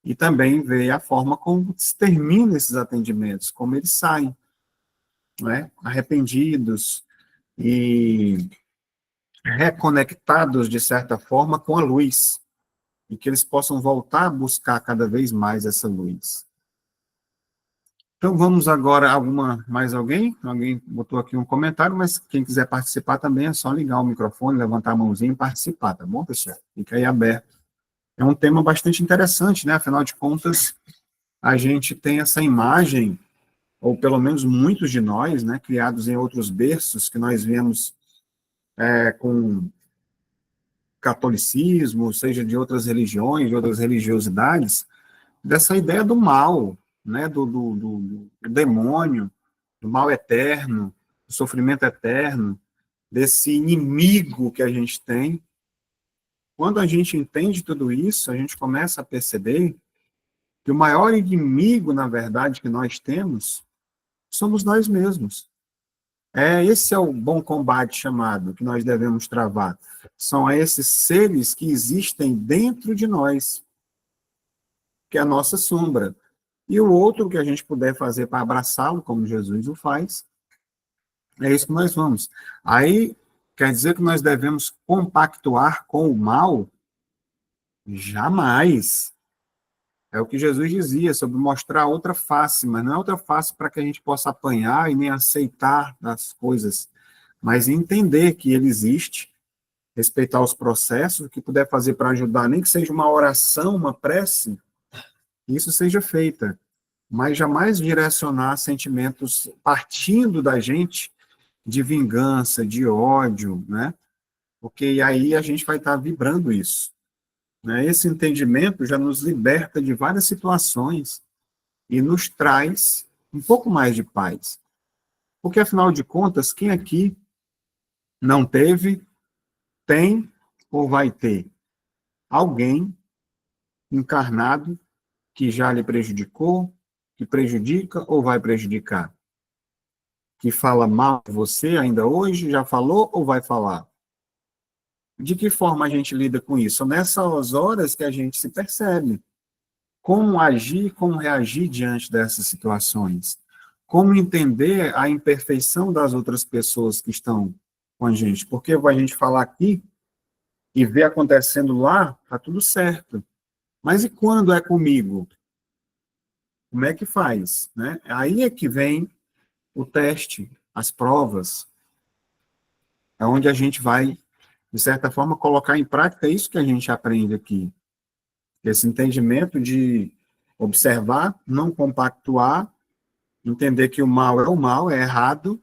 e também ver a forma como se terminam esses atendimentos, como eles saem, né? Arrependidos e reconectados, de certa forma, com a luz, e que eles possam voltar a buscar cada vez mais essa luz. Então, vamos agora, mais alguém? Alguém botou aqui um comentário, mas quem quiser participar também é só ligar o microfone, levantar a mãozinha e participar, tá bom, pessoal? Fica aí aberto. É um tema bastante interessante, né? Afinal de contas, a gente tem essa imagem, ou pelo menos muitos de nós, né, criados em outros berços, que nós vemos com catolicismo, seja de outras religiões, de outras religiosidades, dessa ideia do mal, né, do demônio, do mal eterno, do sofrimento eterno, desse inimigo que a gente tem. Quando a gente entende tudo isso, a gente começa a perceber que o maior inimigo, na verdade, que nós temos, somos nós mesmos. Esse é o bom combate chamado, que nós devemos travar. São esses seres que existem dentro de nós, que é a nossa sombra. E o outro que a gente puder fazer para abraçá-lo, como Jesus o faz, é isso que nós vamos. Aí, quer dizer que nós devemos compactuar com o mal? Jamais. É o que Jesus dizia sobre mostrar outra face, mas não é outra face para que a gente possa apanhar e nem aceitar as coisas, mas entender que ele existe, respeitar os processos, o que puder fazer para ajudar, nem que seja uma oração, uma prece, isso seja feita, mas jamais direcionar sentimentos partindo da gente de vingança, de ódio, né? Porque aí a gente vai estar vibrando isso, né? Esse entendimento já nos liberta de várias situações e nos traz um pouco mais de paz. Porque, afinal de contas, quem aqui não teve, tem ou vai ter alguém encarnado que já lhe prejudicou, que prejudica ou vai prejudicar? Que fala mal de você ainda hoje, já falou ou vai falar? De que forma a gente lida com isso? Nessas horas que a gente se percebe. Como agir, como reagir diante dessas situações? Como entender a imperfeição das outras pessoas que estão com a gente? Porque a gente falar aqui e ver acontecendo lá, tá tudo certo. Mas e quando é comigo? Como é que faz? Né? Aí é que vem o teste, as provas, é onde a gente vai, de certa forma, colocar em prática isso que a gente aprende aqui. Esse entendimento de observar, não compactuar entender que o mal, é errado,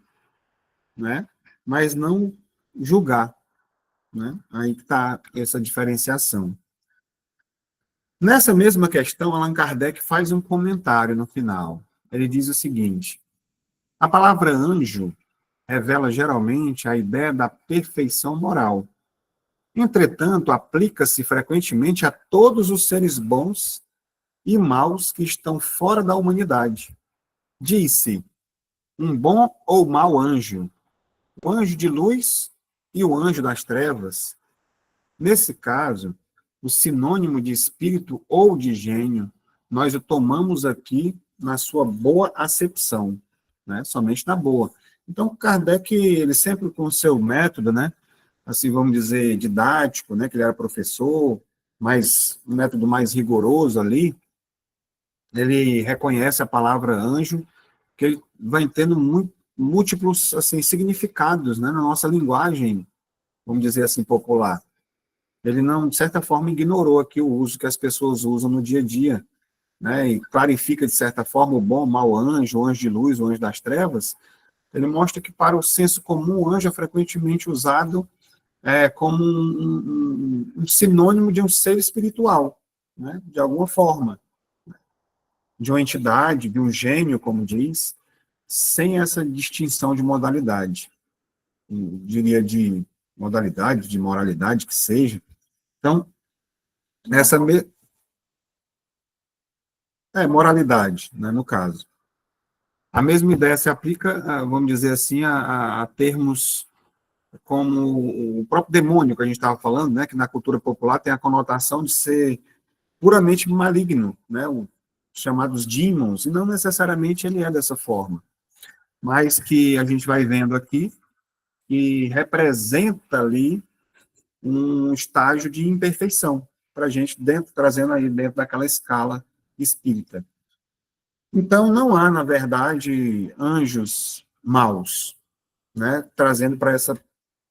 né? Mas não julgar, né? Aí está essa diferenciação. Nessa mesma questão, Allan Kardec faz um comentário no final. Ele diz o seguinte: a palavra anjo revela geralmente a ideia da perfeição moral. Entretanto, aplica-se frequentemente a todos os seres bons e maus que estão fora da humanidade. Diz-se um bom ou mau anjo, o anjo de luz e o anjo das trevas. Nesse caso, o sinônimo de espírito ou de gênio, nós o tomamos aqui na sua boa acepção, né? Somente na boa. Então, Kardec, ele sempre com o seu método, né? Assim, vamos dizer, didático, né? Que ele era professor, mas um método mais rigoroso ali, ele reconhece a palavra anjo, que ele vai tendo múltiplos assim, significados, né? Na nossa linguagem, vamos dizer assim, popular. Ele não, de certa forma, ignorou aqui o uso que as pessoas usam no dia a dia, né, e clarifica, de certa forma, o bom, o mau anjo, o anjo de luz, o anjo das trevas. Ele mostra que, para o senso comum, o anjo é frequentemente usado como um sinônimo de um ser espiritual, né, de alguma forma, de uma entidade, de um gênio, como diz, sem essa distinção de modalidade. Eu diria de modalidade, de moralidade, que seja. Então, essa moralidade, né, no caso. A mesma ideia se aplica, vamos dizer assim, a termos como o próprio demônio que a gente estava falando, né, que na cultura popular tem a conotação de ser puramente maligno, né, os chamados demons, e não necessariamente ele é dessa forma, mas que a gente vai vendo aqui que representa ali um estágio de imperfeição para a gente dentro, trazendo aí dentro daquela escala espírita. Então, não há, na verdade, anjos maus, né, trazendo para essa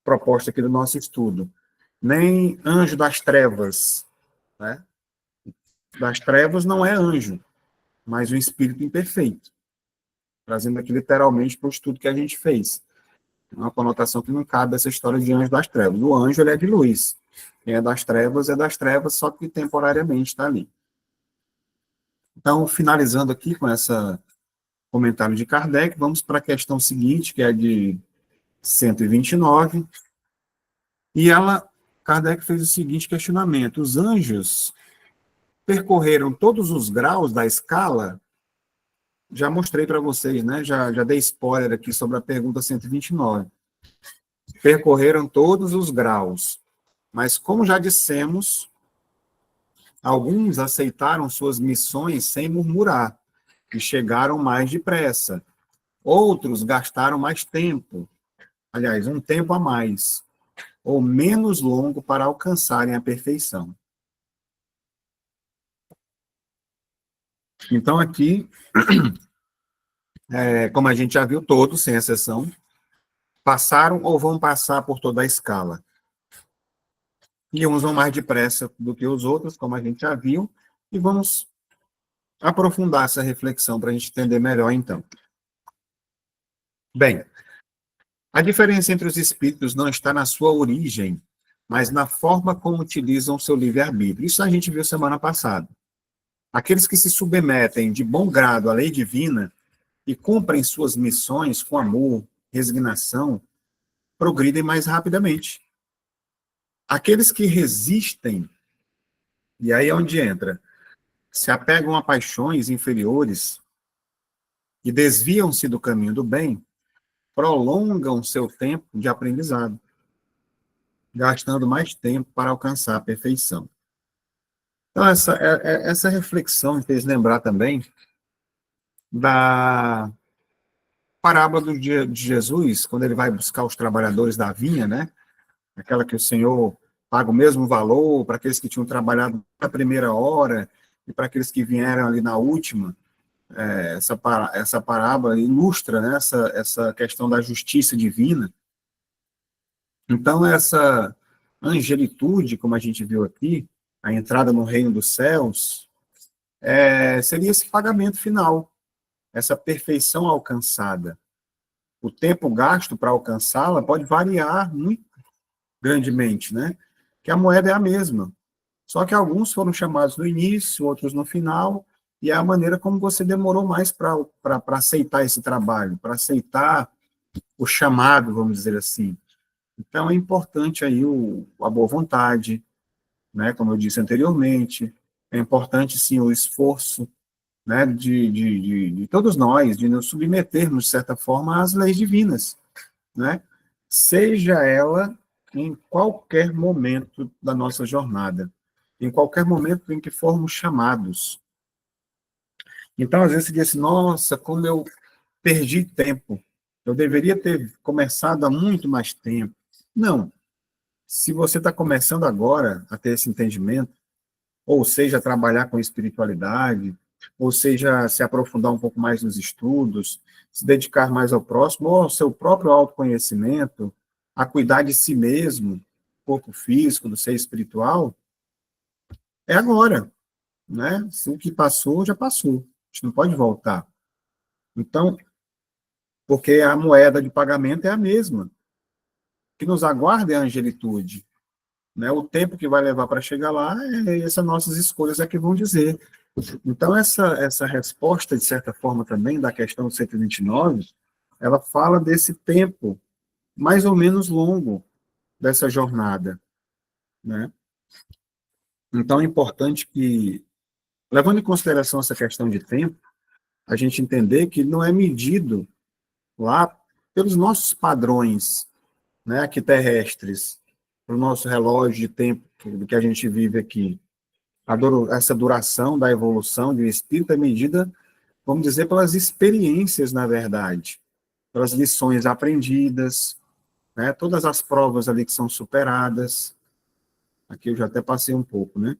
proposta aqui do nosso estudo. Nem anjo das trevas, né? Das trevas não é anjo, mas um espírito imperfeito, trazendo aqui literalmente para o estudo que a gente fez. Uma conotação que não cabe essa história de anjo das trevas. O anjo, ele é de luz. Quem é das trevas, só que temporariamente está ali. Então, finalizando aqui com esse comentário de Kardec, vamos para a questão seguinte, que é de 129, e Kardec fez o seguinte questionamento: os anjos percorreram todos os graus da escala? Já mostrei para vocês, né? Já dei spoiler aqui sobre a pergunta 129. Percorreram todos os graus, mas como já dissemos, alguns aceitaram suas missões sem murmurar e chegaram mais depressa. Outros gastaram mais tempo, aliás, um tempo a mais, ou menos longo para alcançarem a perfeição. Então, aqui, como a gente já viu, todos, sem exceção, passaram ou vão passar por toda a escala. E uns vão mais depressa do que os outros, como a gente já viu, e vamos aprofundar essa reflexão para a gente entender melhor, então. Bem, a diferença entre os espíritos não está na sua origem, mas na forma como utilizam o seu livre-arbítrio. Isso a gente viu semana passada. Aqueles que se submetem de bom grado à lei divina e cumprem suas missões com amor, resignação, progridem mais rapidamente. Aqueles que resistem, e aí é onde entra, se apegam a paixões inferiores e desviam-se do caminho do bem, prolongam seu tempo de aprendizado, gastando mais tempo para alcançar a perfeição. Então, essa reflexão me fez lembrar também da parábola de Jesus, quando ele vai buscar os trabalhadores da vinha, né? Aquela que o Senhor paga o mesmo valor para aqueles que tinham trabalhado na primeira hora e para aqueles que vieram ali na última. Essa parábola ilustra, né, essa questão da justiça divina. Então, essa angelitude, como a gente viu aqui, a entrada no reino dos céus, seria esse pagamento final. essa perfeição alcançada. O tempo gasto para alcançá-la pode variar muito grandemente, né? Que a moeda é a mesma. Só que alguns foram chamados no início, outros no final, e é a maneira como você demorou mais para aceitar esse trabalho, para aceitar o chamado, vamos dizer assim. Então, é importante aí a boa vontade, né, como eu disse anteriormente, é importante, sim, o esforço, né, de todos nós, de nos submetermos, de certa forma, às leis divinas, né, seja ela em qualquer momento da nossa jornada, em qualquer momento em que formos chamados. Então, às vezes, você diz assim, nossa, como eu perdi tempo, eu deveria ter começado há muito mais tempo. Não, se você está começando agora a ter esse entendimento, ou seja, trabalhar com espiritualidade, ou seja, se aprofundar um pouco mais nos estudos, se dedicar mais ao próximo, ou ao seu próprio autoconhecimento, a cuidar de si mesmo, do corpo físico, do ser espiritual, é agora, né? Se o que passou, já passou. A gente não pode voltar. Então, porque a moeda de pagamento é a mesma. O que nos aguarda é a angelitude. Né? O tempo que vai levar para chegar lá, essas nossas escolhas é que vão dizer. Então, essa resposta, de certa forma, também, da questão 129, ela fala desse tempo mais ou menos longo dessa jornada. Né? Então, é importante que, levando em consideração essa questão de tempo, a gente entender que não é medido lá pelos nossos padrões, né, aqui terrestres, o nosso relógio de tempo que a gente vive aqui. Essa duração da evolução de um espírito é medida, vamos dizer, pelas experiências, na verdade, pelas lições aprendidas, né, todas as provas ali que são superadas. Aqui eu já até passei um pouco, né?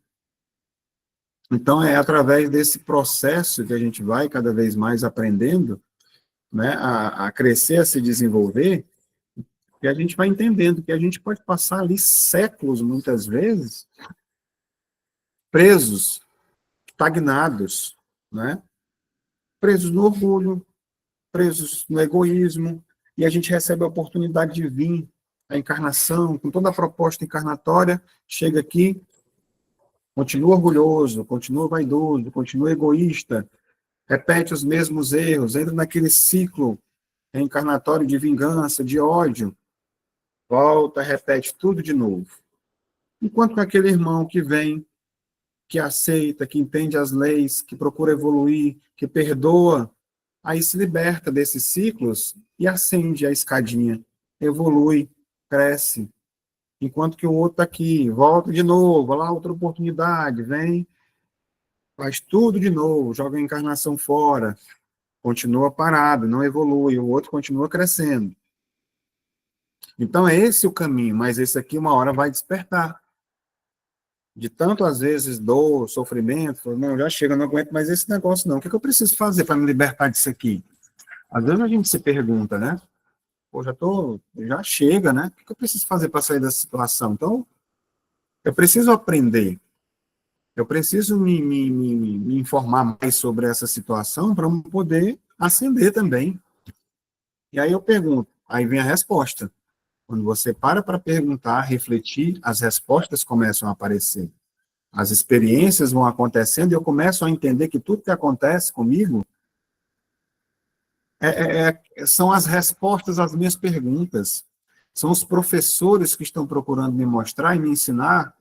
Então, é através desse processo que a gente vai cada vez mais aprendendo, né, a crescer, a se desenvolver, que a gente vai entendendo que a gente pode passar ali séculos, muitas vezes, presos, estagnados, né? Presos no orgulho, presos no egoísmo, e a gente recebe a oportunidade de vir, a encarnação, com toda a proposta encarnatória, chega aqui, continua orgulhoso, continua vaidoso, continua egoísta, repete os mesmos erros, entra naquele ciclo reencarnatório de vingança, de ódio, volta, repete tudo de novo. Enquanto que aquele irmão que vem, que aceita, que entende as leis, que procura evoluir, que perdoa, aí se liberta desses ciclos e acende a escadinha, evolui, cresce. Enquanto que o outro está aqui, volta de novo, olha lá outra oportunidade, vem, faz tudo de novo, joga a encarnação fora, continua parado, não evolui, o outro continua crescendo. Então é esse o caminho, mas esse aqui uma hora vai despertar. De tanto, às vezes, dor, sofrimento, não, já chega, não aguento mais esse negócio, não. O que eu preciso fazer para me libertar disso aqui? Às vezes a gente se pergunta, né? Pô, já chega, né? O que eu preciso fazer para sair dessa situação? Então, eu preciso aprender, eu preciso me informar mais sobre essa situação para eu poder ascender também. E aí eu pergunto, aí vem a resposta. Quando você para perguntar, refletir, as respostas começam a aparecer. As experiências vão acontecendo e eu começo a entender que tudo que acontece comigo são as respostas às minhas perguntas. São os professores que estão procurando me mostrar e me ensinar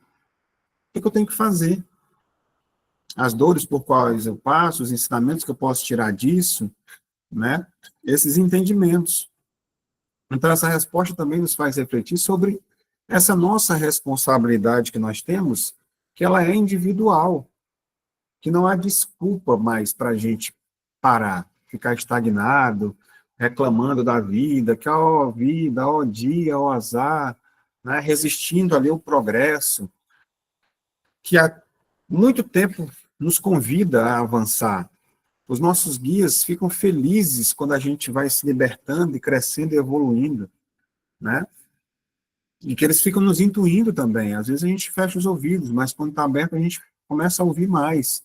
o que eu tenho que fazer. As dores por quais eu passo, os ensinamentos que eu posso tirar disso, né? Esses entendimentos. Então, essa resposta também nos faz refletir sobre essa nossa responsabilidade que nós temos, que ela é individual, que não há desculpa mais para a gente parar, ficar estagnado, reclamando da vida, que ó vida, ó dia, ó azar, né? Resistindo ali ao progresso, que há muito tempo nos convida a avançar. Os nossos guias ficam felizes quando a gente vai se libertando e crescendo e evoluindo, né? E que eles ficam nos intuindo também. Às vezes a gente fecha os ouvidos, mas quando está aberto a gente começa a ouvir mais.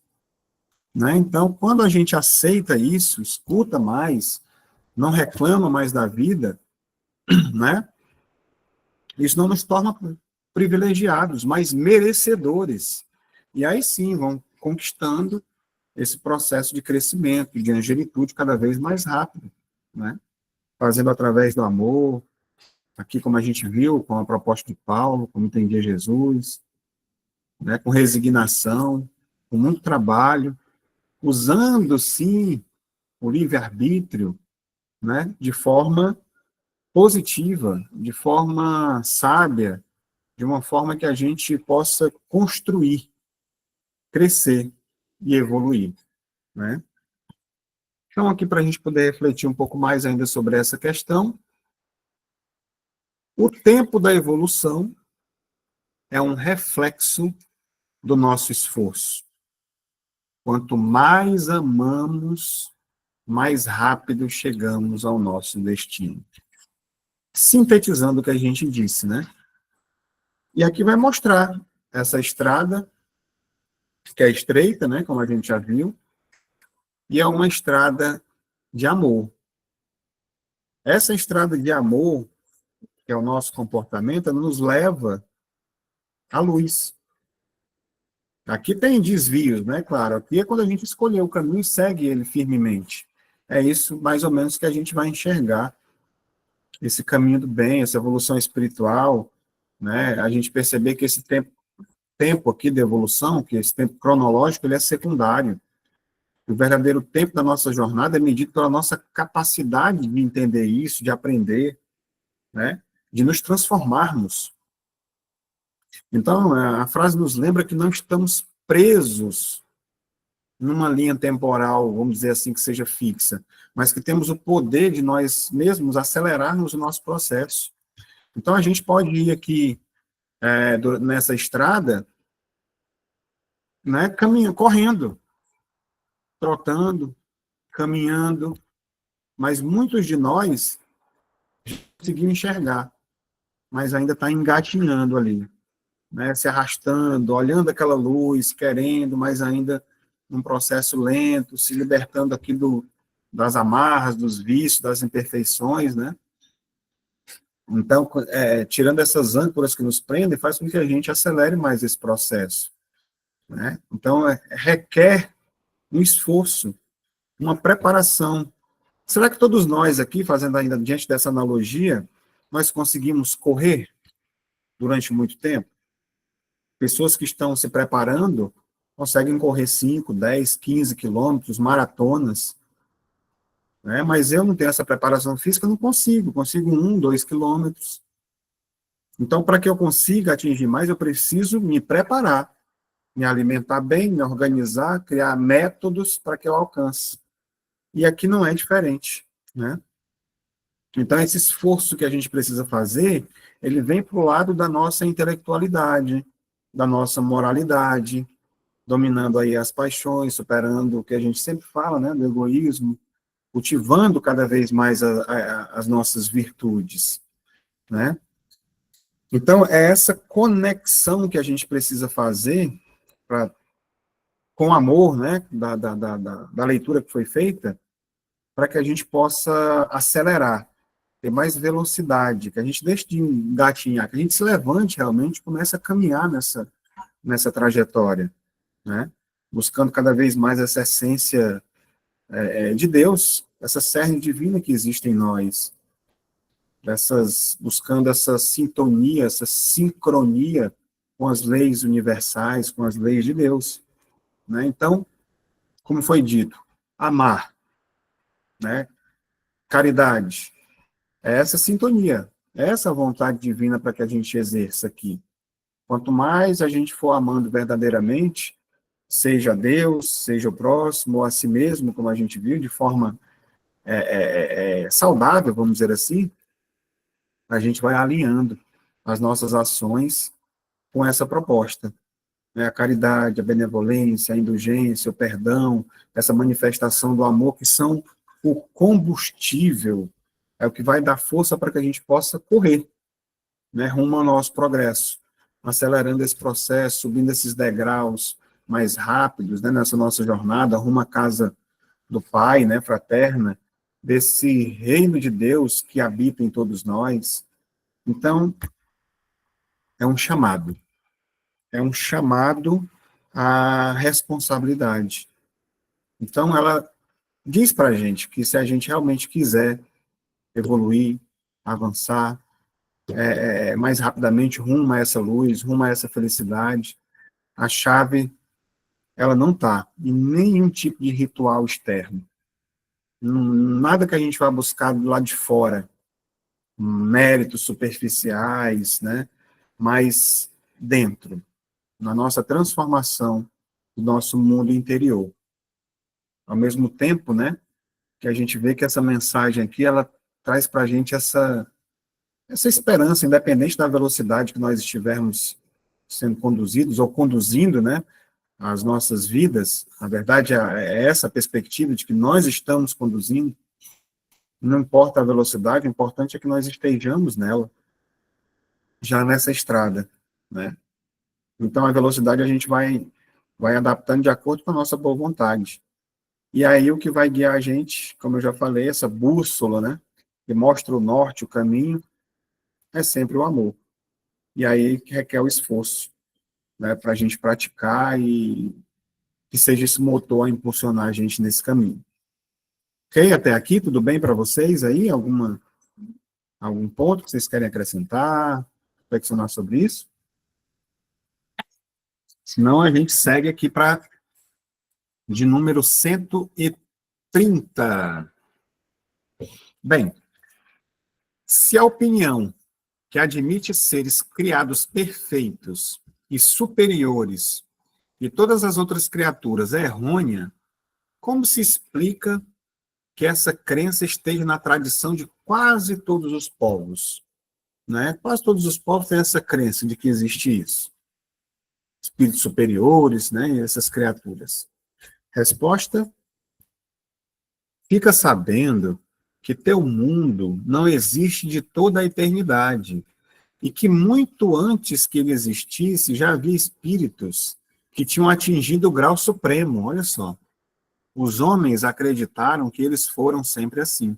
né? Então, quando a gente aceita isso, escuta mais, não reclama mais da vida, né? Isso não nos torna privilegiados, mas merecedores. E aí sim vão conquistando esse processo de crescimento, de angelitude cada vez mais rápido, né? Fazendo através do amor, aqui como a gente viu, com a proposta de Paulo, como entendia Jesus, né? Com resignação, com muito trabalho, usando, sim, o livre-arbítrio, né? De forma positiva, de forma sábia, de uma forma que a gente possa construir, crescer e evoluir, né? Então, aqui para a gente poder refletir um pouco mais ainda sobre essa questão, o tempo da evolução é um reflexo do nosso esforço. Quanto mais amamos, mais rápido chegamos ao nosso destino. Sintetizando o que a gente disse, né? E aqui vai mostrar essa estrada, que é estreita, né? Como a gente já viu, e é uma estrada de amor. Essa estrada de amor, que é o nosso comportamento, ela nos leva à luz. Aqui tem desvios, né? Claro, aqui é quando a gente escolheu o caminho e segue ele firmemente. É isso, mais ou menos, que a gente vai enxergar esse caminho do bem, essa evolução espiritual, né? A gente perceber que esse tempo aqui de evolução, que esse tempo cronológico, ele é secundário. O verdadeiro tempo da nossa jornada é medido pela nossa capacidade de entender isso, de aprender, né? De nos transformarmos. Então, a frase nos lembra que não estamos presos numa linha temporal, vamos dizer assim, que seja fixa, mas que temos o poder de nós mesmos acelerarmos o nosso processo. Então, a gente pode ir aqui nessa estrada, né, caminhando, correndo, trotando, caminhando, mas muitos de nós conseguimos enxergar, mas ainda está engatinhando ali, né, se arrastando, olhando aquela luz, querendo, mas ainda num processo lento, se libertando aqui das amarras, dos vícios, das imperfeições, né? Então, tirando essas âncoras que nos prendem, faz com que a gente acelere mais esse processo, né? Então, requer um esforço, uma preparação. Será que todos nós aqui, fazendo ainda diante dessa analogia, nós conseguimos correr durante muito tempo? Pessoas que estão se preparando conseguem correr 5, 10, 15 quilômetros, maratonas, né? Mas eu não tenho essa preparação física, eu não consigo 1, 2 quilômetros. Então, para que eu consiga atingir mais, eu preciso me preparar, me alimentar bem, me organizar, criar métodos para que eu alcance. E aqui não é diferente, né? Então, esse esforço que a gente precisa fazer, ele vem para o lado da nossa intelectualidade, da nossa moralidade, dominando aí as paixões, superando o que a gente sempre fala, né, do egoísmo, cultivando cada vez mais as nossas virtudes, né? Então, é essa conexão que a gente precisa fazer com amor, né, da leitura que foi feita, para que a gente possa acelerar, ter mais velocidade, que a gente deixe de engatinhar, que a gente se levante realmente e comece a caminhar nessa trajetória, né? Buscando cada vez mais essa essência de Deus, essa cerne divina que existe em nós, buscando essa sintonia, essa sincronia com as leis universais, com as leis de Deus, né? Então, como foi dito, amar, né? Caridade, é essa sintonia, é essa vontade divina para que a gente exerça aqui. Quanto mais a gente for amando verdadeiramente, seja Deus, seja o próximo, ou a si mesmo, como a gente viu, de forma saudável, vamos dizer assim, a gente vai alinhando as nossas ações com essa proposta, né? A caridade, a benevolência, a indulgência, o perdão, essa manifestação do amor, que são o combustível, é o que vai dar força para que a gente possa correr, né, rumo ao nosso progresso, acelerando esse processo, subindo esses degraus, mais rápidos, né, nessa nossa jornada rumo à casa do Pai, né, fraterna, desse reino de Deus que habita em todos nós. Então, é um chamado. É um chamado à responsabilidade. Então, ela diz para a gente que se a gente realmente quiser evoluir, avançar mais rapidamente rumo a essa luz, rumo a essa felicidade, a chave, ela não está em nenhum tipo de ritual externo. Nada que a gente vai buscar do lado de fora, méritos superficiais, né? Mas dentro, na nossa transformação do nosso mundo interior. Ao mesmo tempo, né, que a gente vê que essa mensagem aqui, ela traz para a gente essa esperança, independente da velocidade que nós estivermos sendo conduzidos ou conduzindo, né, as nossas vidas. Na verdade, é essa perspectiva de que nós estamos conduzindo. Não importa a velocidade, o importante é que nós estejamos nela, já nessa estrada, né? Então, a velocidade a gente vai adaptando de acordo com a nossa boa vontade. E aí, o que vai guiar a gente, como eu já falei, essa bússola, né? Que mostra o norte, o caminho, é sempre o amor. E aí que requer o esforço, né? Para a gente praticar e que seja esse motor a impulsionar a gente nesse caminho. Ok? Até aqui, tudo bem para vocês aí? Algum ponto que vocês querem acrescentar, reflexionar sobre isso? Senão a gente segue aqui para de número 130. Bem, se a opinião que admite seres criados perfeitos e superiores e todas as outras criaturas é errônea, como se explica que essa crença esteja na tradição de quase todos os povos? Né? Quase todos os povos têm essa crença de que existe isso. Espíritos superiores, né? E essas criaturas. Resposta: fica sabendo que teu mundo não existe de toda a eternidade e que muito antes que ele existisse já havia espíritos que tinham atingido o grau supremo. Olha só. Os homens acreditaram que eles foram sempre assim.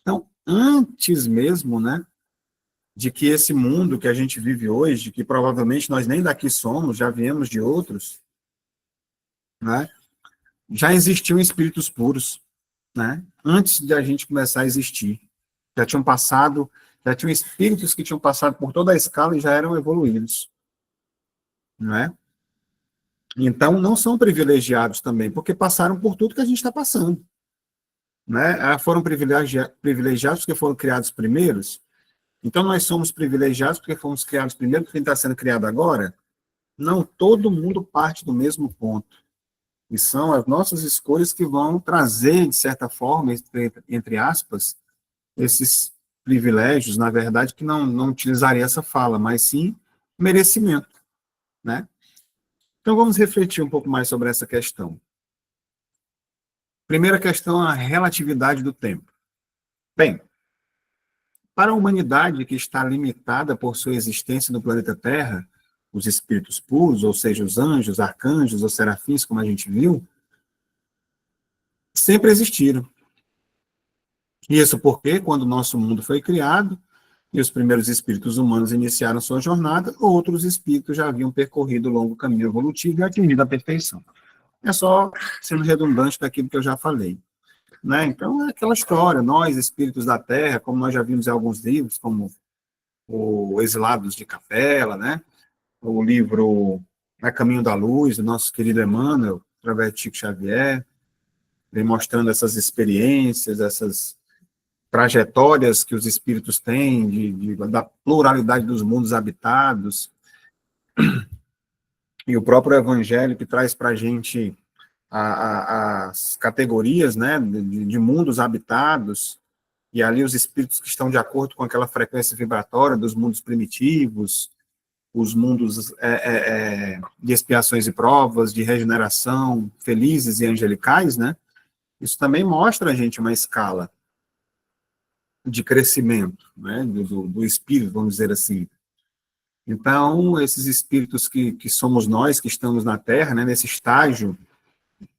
Então, antes mesmo, né, de que esse mundo que a gente vive hoje, que provavelmente nós nem daqui somos, já viemos de outros, né, já existiam espíritos puros, né, antes de a gente começar a existir. Já tinham passado, já tinham espíritos que tinham passado por toda a escala e já eram evoluídos, né? Então, não são privilegiados também, porque passaram por tudo que a gente está passando, né? Foram privilegiados porque foram criados primeiros. Então, nós somos privilegiados porque fomos criados primeiro, porque a gente está sendo criado agora. Não, todo mundo parte do mesmo ponto. E são as nossas escolhas que vão trazer, de certa forma, entre aspas, esses privilégios, na verdade, que não utilizaria essa fala, mas sim merecimento, né? Então, vamos refletir um pouco mais sobre essa questão. Primeira questão, a relatividade do tempo. Bem, para a humanidade que está limitada por sua existência no planeta Terra, os espíritos puros, ou seja, os anjos, arcanjos ou serafins, como a gente viu, sempre existiram. Isso porque, quando o nosso mundo foi criado e os primeiros espíritos humanos iniciaram sua jornada, outros espíritos já haviam percorrido o longo caminho evolutivo e atingido a perfeição. É só sendo redundante daquilo que eu já falei. Né? Então, é aquela história, nós, espíritos da Terra, como nós já vimos em alguns livros, como o Exilados de Capela, né? O livro A Caminho da Luz, do nosso querido Emmanuel, através de Chico Xavier, vem mostrando essas experiências, essas trajetórias que os espíritos têm, da pluralidade dos mundos habitados, e o próprio Evangelho que traz para a gente as categorias, né, de mundos habitados, e ali os espíritos que estão de acordo com aquela frequência vibratória dos mundos primitivos, os mundos de expiações e provas, de regeneração, felizes e angelicais, né? Isso também mostra a gente uma escala de crescimento, né? Do espírito, vamos dizer assim. Então, esses espíritos que somos nós, que estamos na Terra, né, nesse estágio,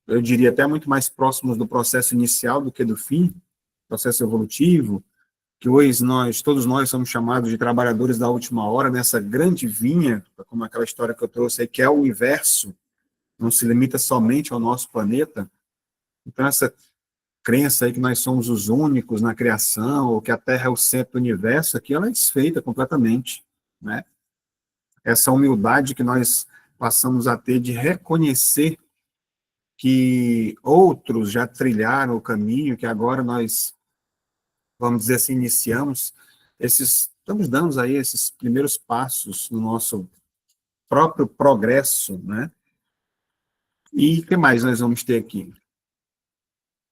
eu diria até muito mais próximos do processo inicial do que do fim, processo evolutivo, que hoje todos nós somos chamados de trabalhadores da última hora, nessa grande vinha, como aquela história que eu trouxe aí, que é o universo, não se limita somente ao nosso planeta. Então, essa crença aí que nós somos os únicos na criação, ou que a Terra é o centro do universo, aqui ela é desfeita completamente, né? Essa humildade que nós passamos a ter de reconhecer que outros já trilharam o caminho, que agora nós, vamos dizer assim, iniciamos, estamos dando aí esses primeiros passos no nosso próprio progresso, né? E o que mais nós vamos ter aqui?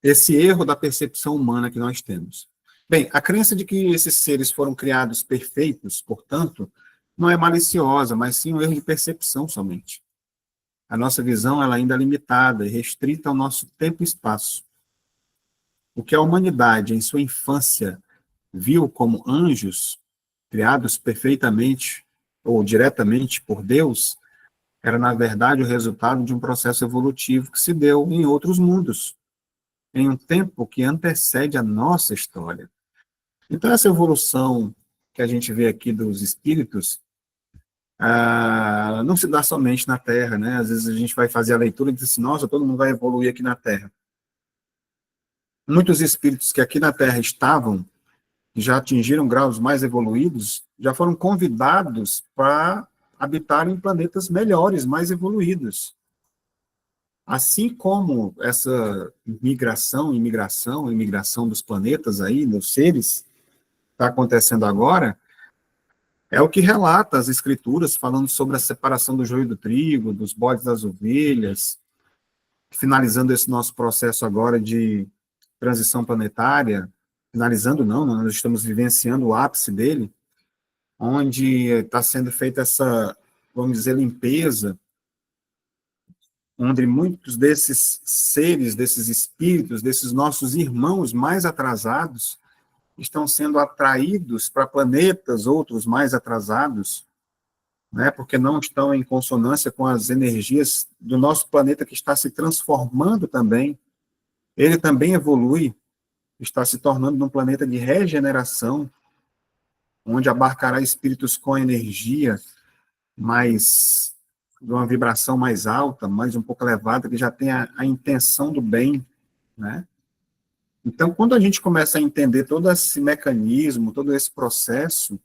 Esse erro da percepção humana que nós temos. Bem, a crença de que esses seres foram criados perfeitos, portanto, não é maliciosa, mas sim um erro de percepção somente. A nossa visão ela ainda é limitada e restrita ao nosso tempo e espaço. O que a humanidade, em sua infância, viu como anjos, criados perfeitamente ou diretamente por Deus, era, na verdade, o resultado de um processo evolutivo que se deu em outros mundos, em um tempo que antecede a nossa história. Então, essa evolução que a gente vê aqui dos espíritos, não se dá somente na Terra, né? Às vezes a gente vai fazer a leitura e diz assim, nossa, todo mundo vai evoluir aqui na Terra. Muitos espíritos que aqui na Terra estavam, já atingiram graus mais evoluídos, já foram convidados para habitar em planetas melhores, mais evoluídos. Assim como essa imigração dos planetas aí, dos seres, está acontecendo agora, é o que relata as escrituras, falando sobre a separação do joio do trigo, dos bodes das ovelhas, finalizando esse nosso processo agora de transição planetária, finalizando não, nós estamos vivenciando o ápice dele, onde está sendo feita essa, vamos dizer, limpeza, onde muitos desses seres, desses espíritos, desses nossos irmãos mais atrasados, estão sendo atraídos para planetas, outros mais atrasados, né, porque não estão em consonância com as energias do nosso planeta que está se transformando também. Ele também evolui, está se tornando um planeta de regeneração, onde abarcará espíritos com energia mais, de uma vibração mais alta, mais um pouco elevada, que já tem a intenção do bem, né? Então, quando a gente começa a entender todo esse mecanismo, todo esse processo,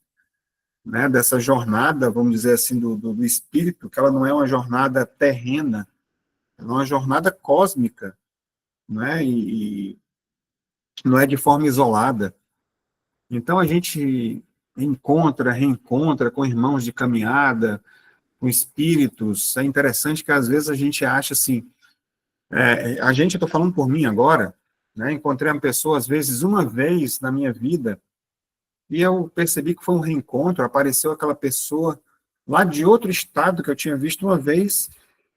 né, dessa jornada, vamos dizer assim, do espírito, que ela não é uma jornada terrena, ela é uma jornada cósmica, né, e não é de forma isolada. Então, a gente reencontra com irmãos de caminhada, com espíritos. É interessante que, às vezes, a gente acha assim, eu estou falando por mim agora, né, encontrei uma pessoa, às vezes, uma vez na minha vida, e eu percebi que foi um reencontro, apareceu aquela pessoa lá de outro estado que eu tinha visto uma vez,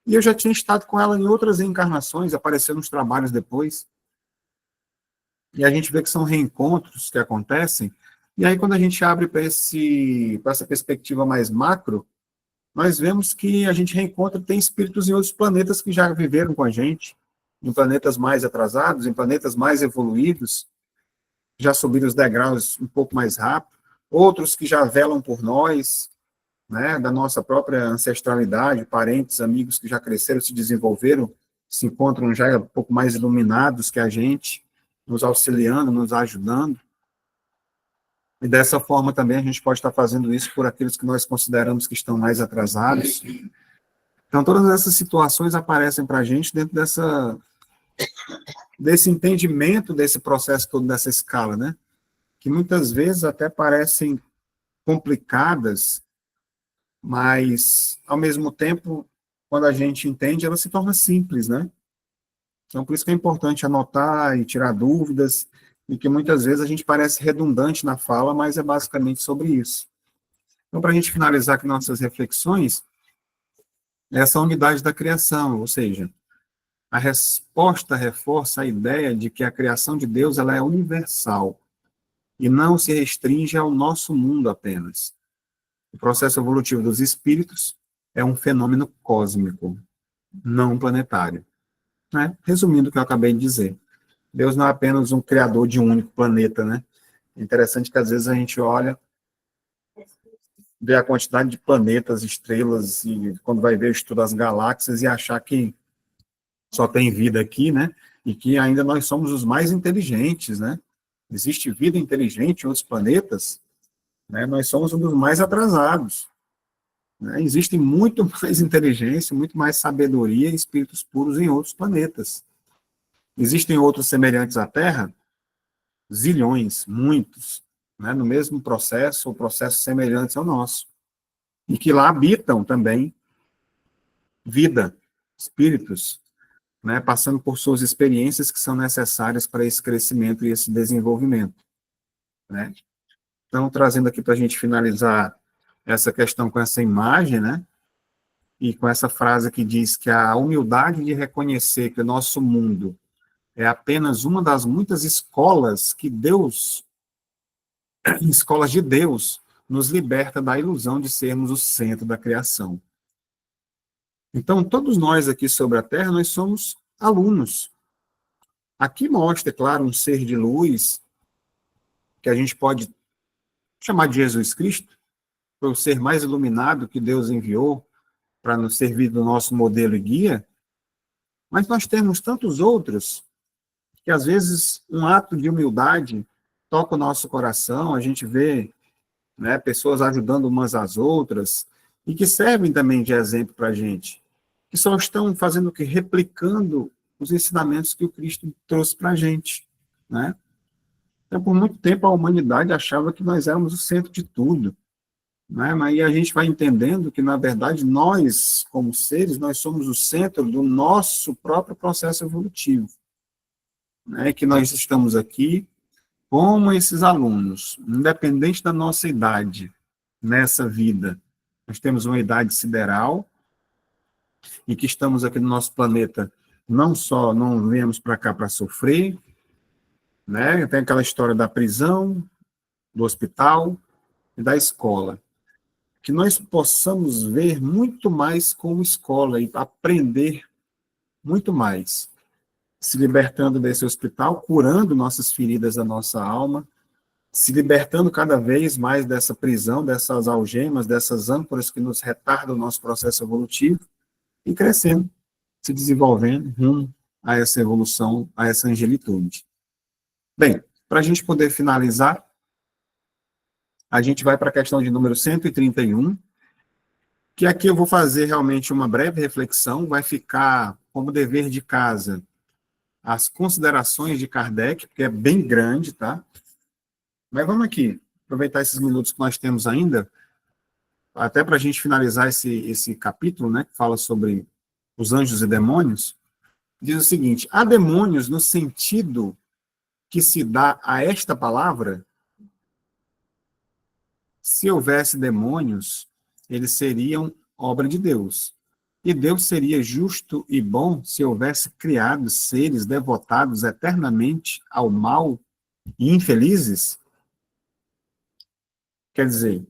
e eu já tinha estado com ela em outras encarnações, apareceu nos trabalhos depois, e a gente vê que são reencontros que acontecem, e aí quando a gente abre para essa perspectiva mais macro, nós vemos que a gente reencontra, tem espíritos em outros planetas que já viveram com a gente, em planetas mais atrasados, em planetas mais evoluídos, já subiram os degraus um pouco mais rápido, outros que já velam por nós, né, da nossa própria ancestralidade, parentes, amigos que já cresceram, se desenvolveram, se encontram já um pouco mais iluminados que a gente, nos auxiliando, nos ajudando. E dessa forma também a gente pode estar fazendo isso por aqueles que nós consideramos que estão mais atrasados. Então, todas essas situações aparecem para a gente dentro desse entendimento desse processo todo, dessa escala, né? Que muitas vezes até parecem complicadas, mas, ao mesmo tempo, quando a gente entende, ela se torna simples, né? Então, por isso que é importante anotar e tirar dúvidas, e que muitas vezes a gente parece redundante na fala, mas é basicamente sobre isso. Então, para a gente finalizar aqui nossas reflexões, essa unidade da criação, ou seja, a resposta reforça a ideia de que a criação de Deus ela é universal e não se restringe ao nosso mundo apenas. O processo evolutivo dos espíritos é um fenômeno cósmico, não planetário. Né? Resumindo o que eu acabei de dizer, Deus não é apenas um criador de um único planeta, né? É interessante que às vezes a gente olha, vê a quantidade de planetas, estrelas, e quando vai ver o estudo das galáxias e achar que só tem vida aqui, né? E que ainda nós somos os mais inteligentes, né? Existe vida inteligente em outros planetas, né? Nós somos um dos mais atrasados. Né? Existe muito mais inteligência, muito mais sabedoria e espíritos puros em outros planetas. Existem outros semelhantes à Terra? Zilhões, muitos, né? No mesmo processo, ou processos semelhantes ao nosso. E que lá habitam também vida, espíritos, né? Passando por suas experiências que são necessárias para esse crescimento e esse desenvolvimento. Né? Então, trazendo aqui para a gente finalizar essa questão com essa imagem, né? E com essa frase que diz que a humildade de reconhecer que o nosso mundo é apenas uma das muitas escolas que Deus, escolas de Deus, nos liberta da ilusão de sermos o centro da criação. Então, todos nós aqui sobre a Terra, nós somos alunos. Aqui mostra, é claro, um ser de luz, que a gente pode chamar de Jesus Cristo, foi o ser mais iluminado que Deus enviou para nos servir do nosso modelo e guia, mas nós temos tantos outros que, às vezes, um ato de humildade toca o nosso coração, a gente vê, né, pessoas ajudando umas às outras, e que servem também de exemplo para a gente, que só estão fazendo o que? Replicando os ensinamentos que o Cristo trouxe para a gente. Né? Então, por muito tempo, a humanidade achava que nós éramos o centro de tudo. Né? Mas aí a gente vai entendendo que, na verdade, nós, como seres, nós somos o centro do nosso próprio processo evolutivo. Né? Que nós estamos aqui como esses alunos, independente da nossa idade, nessa vida. Nós temos uma idade sideral e que estamos aqui no nosso planeta, não viemos para cá para sofrer, né? Tem aquela história da prisão, do hospital e da escola. Que nós possamos ver muito mais como escola e aprender muito mais, se libertando desse hospital, curando nossas feridas da nossa alma, se libertando cada vez mais dessa prisão, dessas algemas, dessas âncoras que nos retardam o nosso processo evolutivo e crescendo, se desenvolvendo rumo a essa evolução, a essa angelitude. Bem, para a gente poder finalizar, a gente vai para a questão de número 131, que aqui eu vou fazer realmente uma breve reflexão, vai ficar como dever de casa as considerações de Kardec, porque é bem grande, tá? Mas vamos aqui, aproveitar esses minutos que nós temos ainda, até para a gente finalizar esse capítulo, né, que fala sobre os anjos e demônios, diz o seguinte: há demônios no sentido que se dá a esta palavra. Se houvesse demônios, eles seriam obra de Deus. E Deus seria justo e bom se houvesse criado seres devotados eternamente ao mal e infelizes? Quer dizer,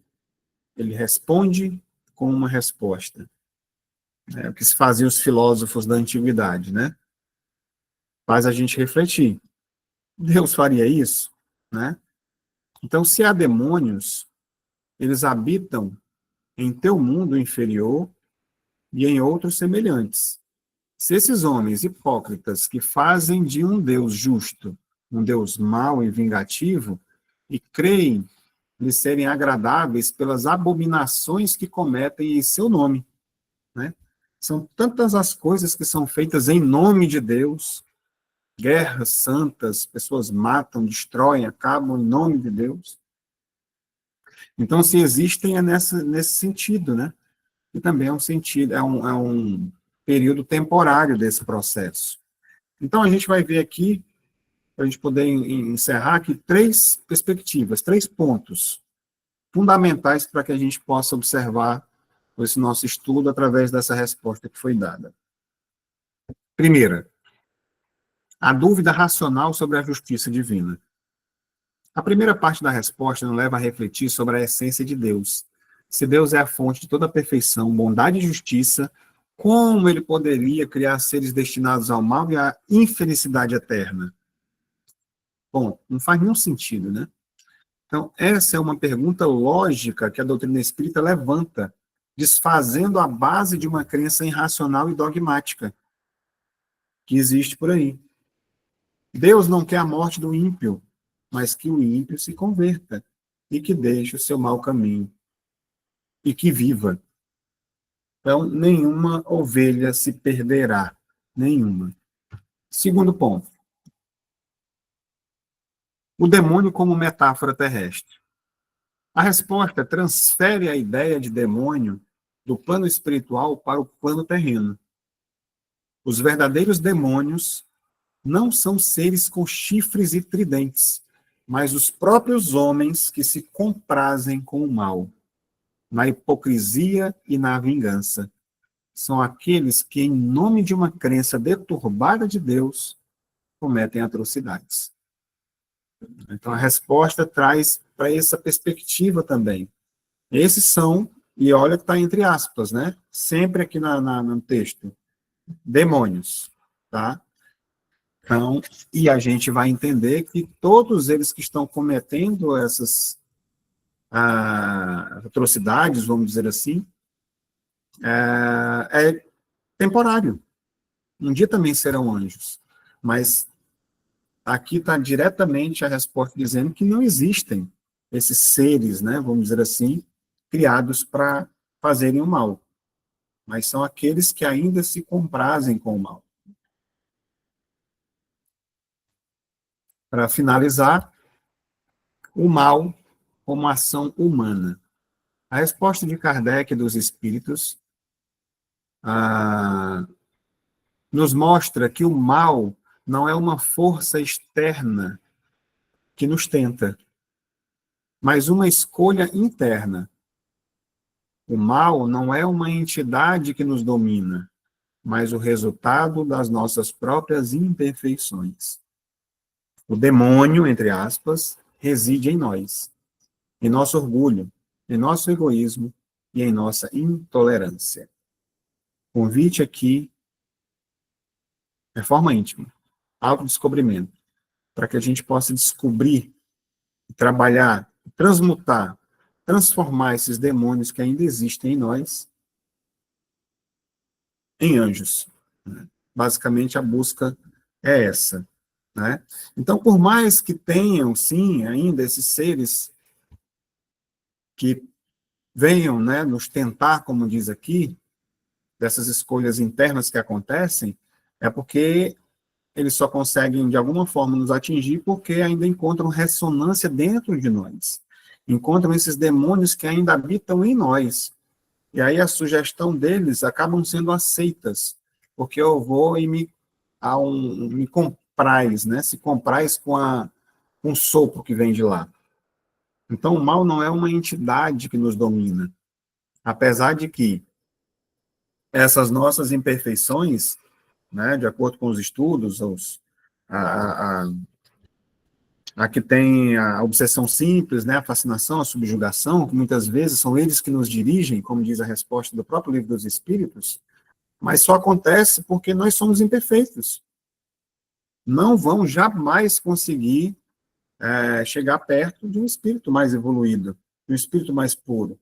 ele responde com uma resposta. É o que se faziam os filósofos da antiguidade, né? Faz a gente refletir. Deus faria isso? Né? Então, se há demônios, eles habitam em teu mundo inferior e em outros semelhantes. Se esses homens hipócritas que fazem de um Deus justo um Deus mau e vingativo e creem lhe serem agradáveis pelas abominações que cometem em seu nome, né? São tantas as coisas que são feitas em nome de Deus, guerras santas, pessoas matam, destroem, acabam em nome de Deus. Então, se existem, é nesse sentido, né? E também é um sentido, é um período temporário desse processo. Então, a gente vai ver aqui, para a gente poder encerrar aqui, três perspectivas, três pontos fundamentais para que a gente possa observar esse nosso estudo através dessa resposta que foi dada. Primeira, a dúvida racional sobre a justiça divina. A primeira parte da resposta nos leva a refletir sobre a essência de Deus, Se Deus é a fonte de toda a perfeição, bondade e justiça, como ele poderia criar seres destinados ao mal e à infelicidade eterna? Bom, não faz nenhum sentido, né? Então, essa é uma pergunta lógica que a doutrina espírita levanta, desfazendo a base de uma crença irracional e dogmática que existe por aí. Deus não quer a morte do ímpio, mas que o ímpio se converta e que deixe o seu mau caminho e que viva. Então, nenhuma ovelha se perderá, nenhuma. Segundo ponto, o demônio como metáfora terrestre. A resposta transfere a ideia de demônio do plano espiritual para o plano terreno. Os verdadeiros demônios não são seres com chifres e tridentes, mas os próprios homens que se comprazem com o mal, na hipocrisia e na vingança. São aqueles que, em nome de uma crença deturbada de Deus, cometem atrocidades. Então, a resposta traz para essa perspectiva também. Esses são, e olha que está entre aspas, né? Sempre aqui no texto, demônios, tá? Então, e a gente vai entender que todos eles que estão cometendo essas atrocidades, vamos dizer assim, é temporário. Um dia também serão anjos. Mas aqui está diretamente a resposta dizendo que não existem esses seres, né, vamos dizer assim, criados para fazerem o mal. Mas são aqueles que ainda se comprazem com o mal. Para finalizar, o mal como ação humana. A resposta de Kardec e dos espíritos nos mostra que o mal não é uma força externa que nos tenta, mas uma escolha interna. O mal não é uma entidade que nos domina, mas o resultado das nossas próprias imperfeições. O demônio, entre aspas, reside em nós, em nosso orgulho, em nosso egoísmo e em nossa intolerância. O convite aqui é forma íntima, autodescobrimento, para que a gente possa descobrir, trabalhar, transmutar, transformar esses demônios que ainda existem em nós em anjos. Basicamente, a busca é essa. Né? Então, por mais que tenham, sim, ainda esses seres que venham, né, nos tentar, como diz aqui, dessas escolhas internas que acontecem, é porque eles só conseguem, de alguma forma, nos atingir porque ainda encontram ressonância dentro de nós. Encontram esses demônios que ainda habitam em nós. E aí a sugestão deles acabam sendo aceitas, porque eu vou e me comprais, né? Se comprais com um sopro que vem de lá. Então, o mal não é uma entidade que nos domina, apesar de que essas nossas imperfeições, né, de acordo com os estudos, a que tem a obsessão simples, né, a fascinação, a subjugação, que muitas vezes são eles que nos dirigem, como diz a resposta do próprio Livro dos Espíritos, mas só acontece porque nós somos imperfeitos. Não vão jamais conseguir chegar perto de um espírito mais evoluído, de um espírito mais puro.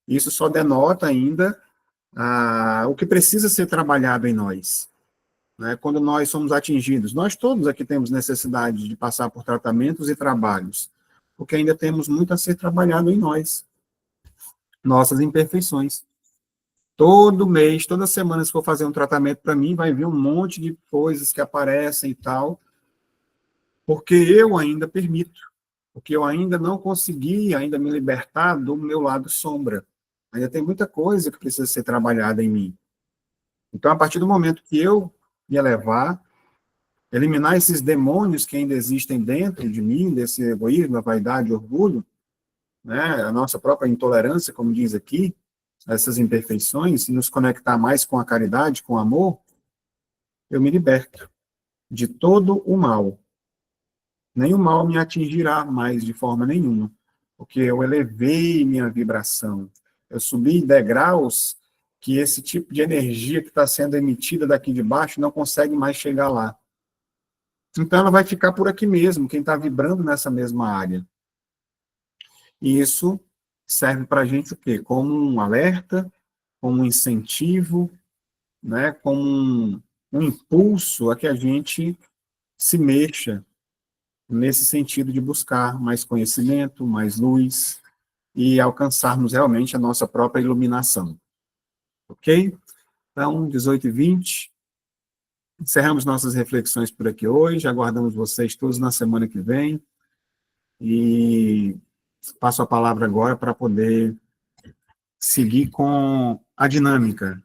Isso só denota ainda o que precisa ser trabalhado em nós. Né? Quando nós somos atingidos, nós todos aqui temos necessidade de passar por tratamentos e trabalhos, porque ainda temos muito a ser trabalhado em nós, nossas imperfeições. Todo mês, toda semana, se for fazer um tratamento para mim, vai vir um monte de coisas que aparecem e tal, porque eu ainda permito, porque eu ainda não consegui ainda me libertar do meu lado sombra. Ainda tem muita coisa que precisa ser trabalhada em mim. Então, a partir do momento que eu me elevar, eliminar esses demônios que ainda existem dentro de mim, desse egoísmo, a vaidade, o orgulho, né, a nossa própria intolerância, como diz aqui, essas imperfeições, e nos conectar mais com a caridade, com o amor, eu me liberto de todo o mal. Nem o mal me atingirá mais de forma nenhuma, porque eu elevei minha vibração, subir degraus que esse tipo de energia que está sendo emitida daqui de baixo não consegue mais chegar lá. Então, ela vai ficar por aqui mesmo, quem está vibrando nessa mesma área. E isso serve para a gente o quê? Como um alerta, como um incentivo, né? Como um impulso a que a gente se mexa nesse sentido de buscar mais conhecimento, mais luz e alcançarmos realmente a nossa própria iluminação. Ok? Então, 18h20, encerramos nossas reflexões por aqui hoje, aguardamos vocês todos na semana que vem e passo a palavra agora para poder seguir com a dinâmica